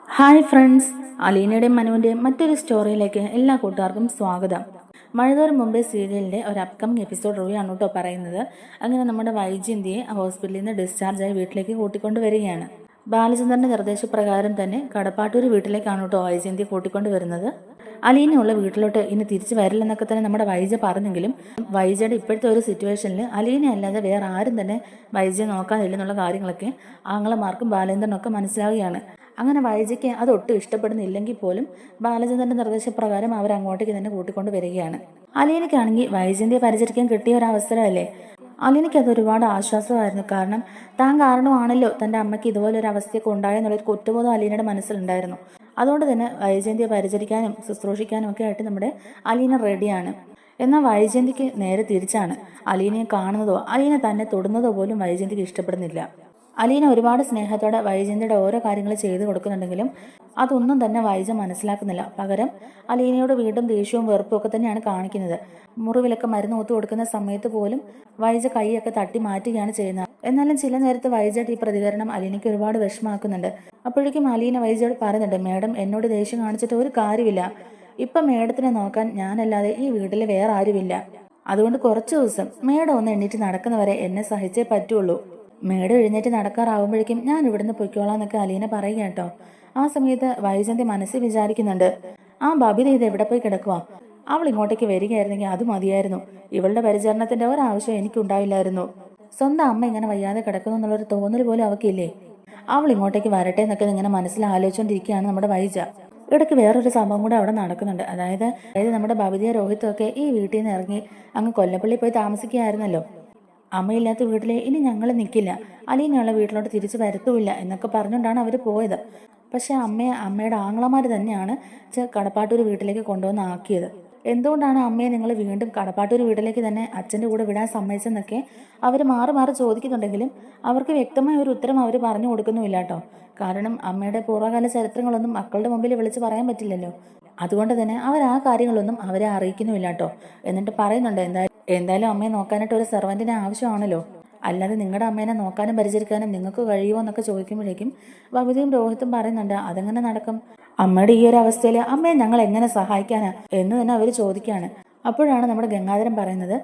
Hi friends, അലീനയുടെയും മനുവിൻ്റെയും മറ്റൊരു സ്റ്റോറിയിലേക്ക് എല്ലാ കൂട്ടുകാർക്കും സ്വാഗതം. മഴതോറും മുമ്പേ സീരിയലിൻ്റെ ഒരു അപ്കമിങ് എപ്പിസോഡ് റിവ്യൂ ആണ് കേട്ടോ പറയുന്നത്. അങ്ങനെ നമ്മുടെ വൈജയന്തിയെ ഹോസ്പിറ്റലിൽ നിന്ന് ഡിസ്ചാർജായി വീട്ടിലേക്ക് കൂട്ടിക്കൊണ്ട് വരികയാണ്. ബാലചന്ദ്രൻ്റെ നിർദ്ദേശപ്രകാരം തന്നെ കടപ്പാട്ടൂർ വീട്ടിലേക്കാണ് കേട്ടോ വൈജയന്തിയെ കൂട്ടിക്കൊണ്ട് വരുന്നത്. അലീനയുള്ള വീട്ടിലോട്ട് ഇനി തിരിച്ചു വരില്ലെന്നൊക്കെ തന്നെ നമ്മുടെ വൈജ പറഞ്ഞെങ്കിലും വൈജയുടെ ഇപ്പോഴത്തെ ഒരു സിറ്റുവേഷനിൽ അലീന അല്ലാതെ വേറെ ആരും തന്നെ വൈജയെ നോക്കാനില്ലെന്നുള്ള കാര്യങ്ങളൊക്കെ ആങ്ങളമാർക്കും ബാലേന്ദ്രനൊക്കെ മനസ്സിലാവുകയാണ്. അങ്ങനെ വൈജയ്ക്ക് അതൊട്ടും ഇഷ്ടപ്പെടുന്നില്ലെങ്കിൽ പോലും ബാലചന്ദ്രന്റെ നിർദ്ദേശപ്രകാരം അവർ അങ്ങോട്ടേക്ക് തന്നെ കൂട്ടിക്കൊണ്ട് വരികയാണ്. അലീനയ്ക്കാണെങ്കിൽ വൈജയന്തിയെ പരിചരിക്കാൻ കിട്ടിയ ഒരു അവസരമല്ലേ. അലീനയ്ക്ക് അത് ഒരുപാട് ആശ്വാസമായിരുന്നു. കാരണം താൻ കാരണമാണല്ലോ തൻ്റെ അമ്മയ്ക്ക് ഇതുപോലൊരു അവസ്ഥയൊക്കെ ഉണ്ടായെന്നുള്ളൊരു കുറ്റബോധം അലീനയുടെ മനസ്സിലുണ്ടായിരുന്നു. അതുകൊണ്ട് തന്നെ വൈജയന്തിയെ പരിചരിക്കാനും ശുശ്രൂഷിക്കാനും ഒക്കെ ആയിട്ട് നമ്മുടെ അലീന റെഡിയാണ്. എന്നാൽ വൈജയന്തിക്ക് നേരെ തിരിച്ചാണ്. അലീനയെ കാണുന്നതോ അലീന തന്നെ തൊടുന്നതോ പോലും വൈജയന്തിക്ക് ഇഷ്ടപ്പെടുന്നില്ല. അലീന ഒരുപാട് സ്നേഹത്തോടെ വൈജയന്തിയുടെ ഓരോ കാര്യങ്ങൾ ചെയ്തു കൊടുക്കുന്നുണ്ടെങ്കിലും അതൊന്നും തന്നെ വൈജ മനസ്സിലാക്കുന്നില്ല. പകരം അലീനയോട് വീണ്ടും ദേഷ്യവും വെറുപ്പും ഒക്കെ തന്നെയാണ് കാണിക്കുന്നത്. മുറിവിലൊക്കെ മരുന്ന് ഊത്ത് കൊടുക്കുന്ന സമയത്ത് പോലും വൈജ കൈയൊക്കെ തട്ടി മാറ്റുകയാണ് ചെയ്യുന്നത്. എന്നാലും ചില നേരത്ത് വൈജയുടെ ഈ പ്രതികരണം അലീനയ്ക്ക് ഒരുപാട് വിഷമാക്കുന്നുണ്ട്. അപ്പോഴേക്കും അലീന വൈജയോട് പറയുന്നുണ്ട്, മേഡം എന്നോട് ദേഷ്യം കാണിച്ചിട്ട് ഒരു കാര്യമില്ല. ഇപ്പം മേഡത്തിനെ നോക്കാൻ ഞാനല്ലാതെ ഈ വീട്ടിൽ വേറെ ആരുമില്ല. അതുകൊണ്ട് കുറച്ച് ദിവസം മേഡം ഒന്ന് എണ്ണീറ്റ് നടക്കുന്നവരെ എന്നെ സഹിച്ചേ പറ്റുള്ളൂ. മേഡം എഴുന്നേറ്റ് നടക്കാറാവുമ്പോഴേക്കും ഞാൻ ഇവിടുന്ന് പൊയ്ക്കോളാം എന്നൊക്കെ അലീന പറയുക കേട്ടോ. ആ സമയത്ത് വൈജയന്തി മനസ്സിൽ വിചാരിക്കുന്നുണ്ട്, ആ ബബിത ഇത് എവിടെ പോയി കിടക്കുക? അവൾ ഇങ്ങോട്ടേക്ക് വരികയായിരുന്നെങ്കിൽ അത് മതിയായിരുന്നു. ഇവളുടെ പരിചരണത്തിന്റെ ഒരാവശ്യം എനിക്കുണ്ടാവില്ലായിരുന്നു. സ്വന്തം അമ്മ ഇങ്ങനെ വയ്യാതെ കിടക്കുന്നു എന്നുള്ളൊരു തോന്നൽ പോലും അവൾക്കില്ലേ? അവൾ ഇങ്ങോട്ടേക്ക് വരട്ടെ എന്നൊക്കെ ഇങ്ങനെ മനസ്സിൽ ആലോചിച്ചുകൊണ്ടിരിക്കുകയാണ് നമ്മുടെ വൈജ. ഇടയ്ക്ക് വേറൊരു സംഭവം കൂടെ അവിടെ നടക്കുന്നുണ്ട്. അതായത് നമ്മുടെ ബബിതയെ രോഹിത്തും ഒക്കെ ഈ വീട്ടിൽ നിന്ന് ഇറങ്ങി അങ്ങ് കൊല്ലപ്പള്ളി പോയി താമസിക്കുകയായിരുന്നല്ലോ. അമ്മയില്ലാത്ത വീട്ടിൽ ഇനി ഞങ്ങൾ നിൽക്കില്ല, അലീനയുള്ള വീട്ടിലോട്ട് തിരിച്ചു വരത്തുമില്ല എന്നൊക്കെ പറഞ്ഞുകൊണ്ടാണ് അവർ പോയത്. പക്ഷെ അമ്മയുടെ ആങ്ങളമാർ തന്നെയാണ് കടപ്പാട്ടൂർ വീട്ടിലേക്ക് കൊണ്ടുവന്ന് ആക്കിയത്. എന്തുകൊണ്ടാണ് അമ്മയെ നിങ്ങൾ വീണ്ടും കടപ്പാട്ടൂർ വീട്ടിലേക്ക് തന്നെ അച്ഛൻ്റെ കൂടെ വിടാൻ സമ്മതിച്ചെന്നൊക്കെ അവർ മാറി മാറി ചോദിക്കുന്നുണ്ടെങ്കിലും അവർക്ക് വ്യക്തമായ ഒരു ഉത്തരം അവർ പറഞ്ഞു കൊടുക്കുന്നുമില്ല കേട്ടോ. കാരണം അമ്മയുടെ പൂർവ്വകാല ചരിത്രങ്ങളൊന്നും മക്കളുടെ മുമ്പിൽ വിളിച്ച് പറയാൻ പറ്റില്ലല്ലോ. അതുകൊണ്ട് തന്നെ അവർ ആ കാര്യങ്ങളൊന്നും അവരെ അറിയിക്കുന്നുമില്ല കേട്ടോ. എന്നിട്ട് പറയുന്നുണ്ട്, എന്തായാലും അമ്മയെ നോക്കാനായിട്ട് ഒരു സെർവൻറ്റിനെ ആവശ്യമാണല്ലോ, അല്ലാതെ നിങ്ങളുടെ അമ്മേനെ നോക്കാനും പരിചരിക്കാനും നിങ്ങൾക്ക് കഴിയുമോ എന്നൊക്കെ ചോദിക്കുമ്പോഴേക്കും ബബിതയും രോഹിത്തും പറയുന്നുണ്ട്, അതെങ്ങനെ നടക്കും? അമ്മയുടെ ഈ ഒരു അവസ്ഥയിൽ അമ്മയെ ഞങ്ങൾ എങ്ങനെ സഹായിക്കാനാ എന്ന് തന്നെ അവർ ചോദിക്കുകയാണ്. അപ്പോഴാണ് നമ്മുടെ ഗംഗാധരൻ പറയുന്നത്,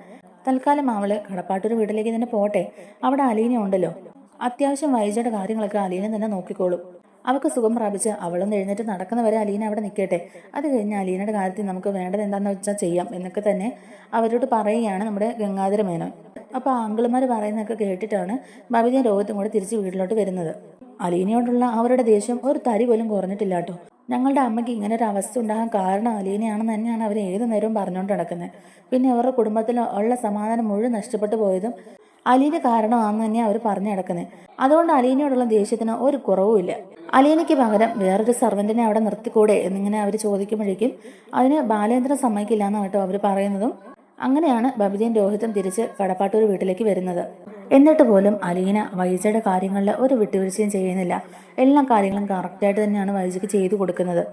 തൽക്കാലം അവള് കടപ്പാട്ടൂർ വീട്ടിലേക്ക് തന്നെ പോട്ടെ, അവിടെ അലീന ഉണ്ടല്ലോ, അത്യാവശ്യം വൈജയുടെ കാര്യങ്ങളൊക്കെ അലീന തന്നെ നോക്കിക്കോളും. അവൾക്ക് സുഖം പ്രാപിച്ച് അവളൊന്ന് എഴുന്നേറ്റ് നടക്കുന്നവരെ അലീന അവിടെ നിൽക്കട്ടെ, അത് കഴിഞ്ഞ് അലീനയുടെ കാര്യത്തിൽ നമുക്ക് വേണ്ടത് എന്താണെന്ന് വെച്ചാൽ ചെയ്യാം എന്നൊക്കെ തന്നെ അവരോട് പറയുകയാണ് നമ്മുടെ ഗംഗാധര മേനോൻ. അപ്പോൾ ആങ്കിളുമാർ പറയുന്നതൊക്കെ കേട്ടിട്ടാണ് ബബിതയും രോഹിത്തും കൂടെ തിരിച്ച് വീട്ടിലോട്ട് വരുന്നത്. അലീനയോടുള്ള അവരുടെ ദേഷ്യം ഒരു തരി പോലും കുറഞ്ഞിട്ടില്ല കേട്ടോ. ഞങ്ങളുടെ അമ്മയ്ക്ക് ഇങ്ങനെ ഒരു അവസ്ഥ ഉണ്ടാകാൻ കാരണം അലീനയാണെന്ന് തന്നെയാണ് അവർ ഏതു നേരവും പറഞ്ഞുകൊണ്ട് നടക്കുന്നത്. പിന്നെ അവരുടെ കുടുംബത്തിൽ ഉള്ള സമാധാനം മുഴുവൻ നഷ്ടപ്പെട്ടു പോയതും അലീന കാരണമാണെന്ന് തന്നെ അവർ പറഞ്ഞു നടക്കുന്നത്. അതുകൊണ്ട് അലീനയോടുള്ള ദേഷ്യത്തിന് ഒരു കുറവുമില്ല. അലീനയ്ക്ക് പകരം വേറൊരു സർവന്റിനെ അവിടെ നിർത്തിക്കൂടെ എന്നിങ്ങനെ അവർ ചോദിക്കുമ്പോഴേക്കും അതിന് ബാലേന്ദ്രൻ സമ്മതിക്കില്ല എന്ന് കേട്ടോ അവർ പറയുന്നതും. അങ്ങനെയാണ് ബബിതയും രോഹിത്തും തിരിച്ച് കടപ്പാട്ടൂർ വീട്ടിലേക്ക് വരുന്നത്. എന്നിട്ട് പോലും അലീന വൈജയുടെ കാര്യങ്ങളിൽ ഒരു വിട്ടുവീഴ്ചയും ചെയ്യുന്നില്ല. എല്ലാ കാര്യങ്ങളും കറക്റ്റായിട്ട് തന്നെയാണ് വൈജയ്ക്ക് ചെയ്തു കൊടുക്കുന്നത്.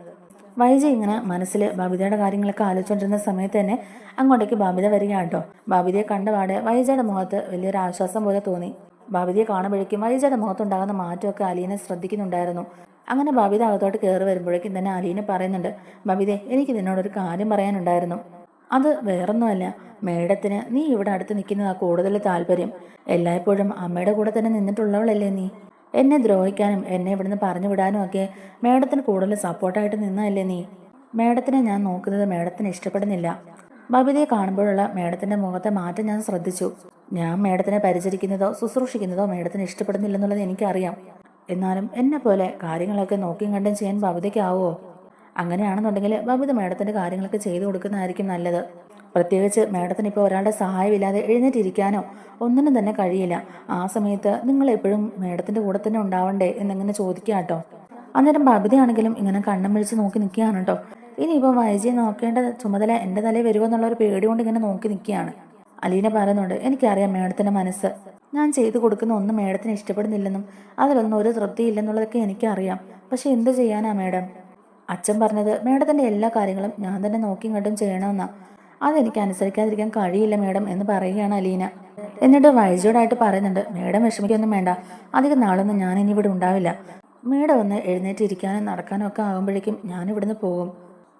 വൈജ ഇങ്ങനെ മനസ്സിൽ ബബിതയുടെ കാര്യങ്ങളൊക്കെ ആലോചിച്ചുകൊണ്ടിരുന്ന സമയത്ത് തന്നെ അങ്ങോട്ടേക്ക് ബബിത വരികയാണ് കേട്ടോ. ബബിതയെ കണ്ടപാടെ വൈജയുടെ മുഖത്ത് വലിയൊരു ആശ്വാസം പോലെ തോന്നി. ബബിതയെ കാണുമ്പോഴേക്കും വൈജയുടെ മുഖത്തുണ്ടാകുന്ന മാറ്റമൊക്കെ അലീന ശ്രദ്ധിക്കുന്നുണ്ടായിരുന്നു. അങ്ങനെ ബബിത അകത്തോട്ട് കയറി വരുമ്പോഴേക്കും തന്നെ അലീന പറയുന്നുണ്ട്, ബബിതെ, എനിക്ക് നിന്നോടൊരു കാര്യം പറയാനുണ്ടായിരുന്നു. അത് വേറൊന്നുമല്ല, മേഡത്തിന് നീ ഇവിടെ അടുത്ത് നിൽക്കുന്നതാണ് കൂടുതൽ താല്പര്യം. എല്ലായ്പ്പോഴും അമ്മയുടെ കൂടെ തന്നെ നിന്നിട്ടുള്ളവളല്ലേ നീ. എന്നെ ദ്രോഹിക്കാനും എന്നെ ഇവിടുന്ന് പറഞ്ഞു വിടാനും ഒക്കെ മേഡത്തിന് കൂടുതൽ സപ്പോർട്ടായിട്ട് നിന്നല്ലേ നീ. മേഡത്തിനെ ഞാൻ നോക്കുന്നത് മേഡത്തിന് ഇഷ്ടപ്പെടുന്നില്ല. ബബിതയെ കാണുമ്പോഴുള്ള മേഡത്തിന്റെ മുഖത്തെ മാറ്റം ഞാൻ ശ്രദ്ധിച്ചു. ഞാൻ മേഡത്തിനെ പരിചരിക്കുന്നതോ ശുശ്രൂഷിക്കുന്നതോ മേഡത്തിന് ഇഷ്ടപ്പെടുന്നില്ലെന്നുള്ളത് എനിക്കറിയാം. എന്നാലും എന്നെ പോലെ കാര്യങ്ങളൊക്കെ നോക്കിയും കണ്ടും ചെയ്യാൻ ബബിതയ്ക്കാവുമോ? അങ്ങനെയാണെന്നുണ്ടെങ്കിൽ ബബിത മേഡത്തിന്റെ കാര്യങ്ങളൊക്കെ ചെയ്തു കൊടുക്കുന്നതായിരിക്കും നല്ലത്. പ്രത്യേകിച്ച് മേഡത്തിന് ഇപ്പോൾ ഒരാളുടെ സഹായമില്ലാതെ എഴുന്നേറ്റിരിക്കാനോ ഒന്നിനും തന്നെ കഴിയില്ല. ആ സമയത്ത് നിങ്ങൾ എപ്പോഴും മേഡത്തിന്റെ കൂടെ തന്നെ ഉണ്ടാവണ്ടേ എന്നിങ്ങനെ ചോദിക്കുക കേട്ടോ. അന്നേരം ബബിതയാണെങ്കിലും ഇങ്ങനെ കണ്ണും വിളിച്ച് നോക്കി നിൽക്കുകയാണ് കേട്ടോ. ഇനിയിപ്പോൾ വൈജയെ നോക്കേണ്ട ചുമതല എൻ്റെ തലയിൽ വരുമോ എന്നുള്ളൊരു പേടി കൊണ്ട് ഇങ്ങനെ നോക്കി നിൽക്കുകയാണ്. അലീന പറയുന്നുണ്ട്, എനിക്കറിയാം മേഡത്തിന്റെ മനസ്സ്. ഞാൻ ചെയ്തു കൊടുക്കുന്ന ഒന്നും മേഡത്തിന് ഇഷ്ടപ്പെടുന്നില്ലെന്നും അതിലൊന്നും ഒരു തൃപ്തിയില്ലെന്നുള്ളതൊക്കെ എനിക്കറിയാം. പക്ഷെ എന്ത് ചെയ്യാനാ മേഡം? അച്ഛൻ പറഞ്ഞത് മേഡത്തിന്റെ എല്ലാ കാര്യങ്ങളും ഞാൻ തന്നെ നോക്കിയും കണ്ടും ചെയ്യണമെന്നാ. അതെനിക്ക് അനുസരിക്കാതിരിക്കാൻ കഴിയില്ല മേഡം എന്ന് പറയുകയാണ് അലീന. എന്നിട്ട് വൈജയോടായിട്ട് പറയുന്നുണ്ട്, മേഡം വിഷമിക്കൊന്നും വേണ്ട, അധികം നാളൊന്നും ഞാൻ ഇനി ഇവിടെ ഉണ്ടാവില്ല. മേഡം ഒന്ന് എഴുന്നേറ്റിരിക്കാനും നടക്കാനും ഒക്കെ ആകുമ്പോഴേക്കും ഞാനിവിടുന്ന് പോകും.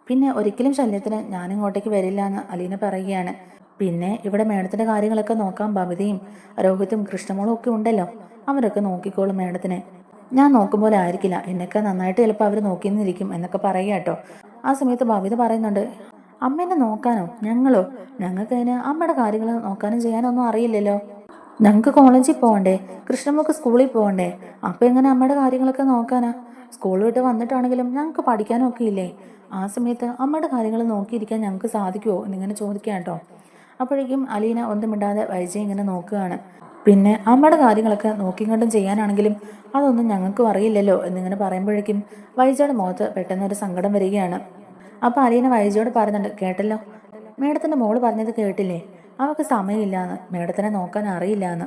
പിന്നെ ഒരിക്കലും ശല്യത്തിന് ഞാനിങ്ങോട്ടേക്ക് വരില്ല എന്ന് അലീന പറയുകയാണ്. പിന്നെ ഇവിടെ മേഡത്തിന്റെ കാര്യങ്ങളൊക്കെ നോക്കാൻ ബബിതയും രോഹിത്തും കൃഷ്ണമോളും ഒക്കെ ഉണ്ടല്ലോ, അവരൊക്കെ നോക്കിക്കോളും മേഡത്തിനെ. ഞാൻ നോക്കും പോലെ ആയിരിക്കില്ല, എന്നൊക്കെ നന്നായിട്ട് ചിലപ്പോൾ അവർ നോക്കിയെന്നിരിക്കും എന്നൊക്കെ പറയുക കേട്ടോ. ആ സമയത്ത് ബബിത പറയുന്നുണ്ട്, അമ്മേനെ നോക്കാനോ? ഞങ്ങളോ? ഞങ്ങൾക്ക് അതിന് അമ്മയുടെ കാര്യങ്ങൾ നോക്കാനും ചെയ്യാനൊന്നും അറിയില്ലല്ലോ. ഞങ്ങൾക്ക് കോളേജിൽ പോകണ്ടേ, കൃഷ്ണമോൾക്ക് സ്കൂളിൽ പോകണ്ടേ, അപ്പം എങ്ങനെ അമ്മയുടെ കാര്യങ്ങളൊക്കെ നോക്കാനാ? സ്കൂൾ വിട്ട് വന്നിട്ടാണെങ്കിലും ഞങ്ങൾക്ക് പഠിക്കാനും ഒക്കെ ഇല്ലേ? ആ സമയത്ത് അമ്മയുടെ കാര്യങ്ങൾ നോക്കിയിരിക്കാൻ ഞങ്ങൾക്ക് സാധിക്കുമോ എന്നിങ്ങനെ ചോദിക്കാം കേട്ടോ. അപ്പോഴേക്കും അലീന ഒന്നും മിണ്ടാതെ വൈജയെ ഇങ്ങനെ നോക്കുകയാണ്. പിന്നെ അമ്മയുടെ കാര്യങ്ങളൊക്കെ നോക്കിക്കൊണ്ടും ചെയ്യാനാണെങ്കിലും അതൊന്നും ഞങ്ങൾക്കും അറിയില്ലല്ലോ എന്നിങ്ങനെ പറയുമ്പോഴേക്കും വൈജയുടെ മുഖത്ത് പെട്ടെന്നൊരു സങ്കടം വരികയാണ്. അപ്പോൾ അലീന വൈജയോട് പറയുന്നുണ്ട്, കേട്ടല്ലോ, മേഡത്തിൻ്റെ മോള് പറഞ്ഞത് കേട്ടില്ലേ, അവൾക്ക് സമയമില്ലാന്ന്, മേഡത്തിനെ നോക്കാൻ അറിയില്ലാന്ന്.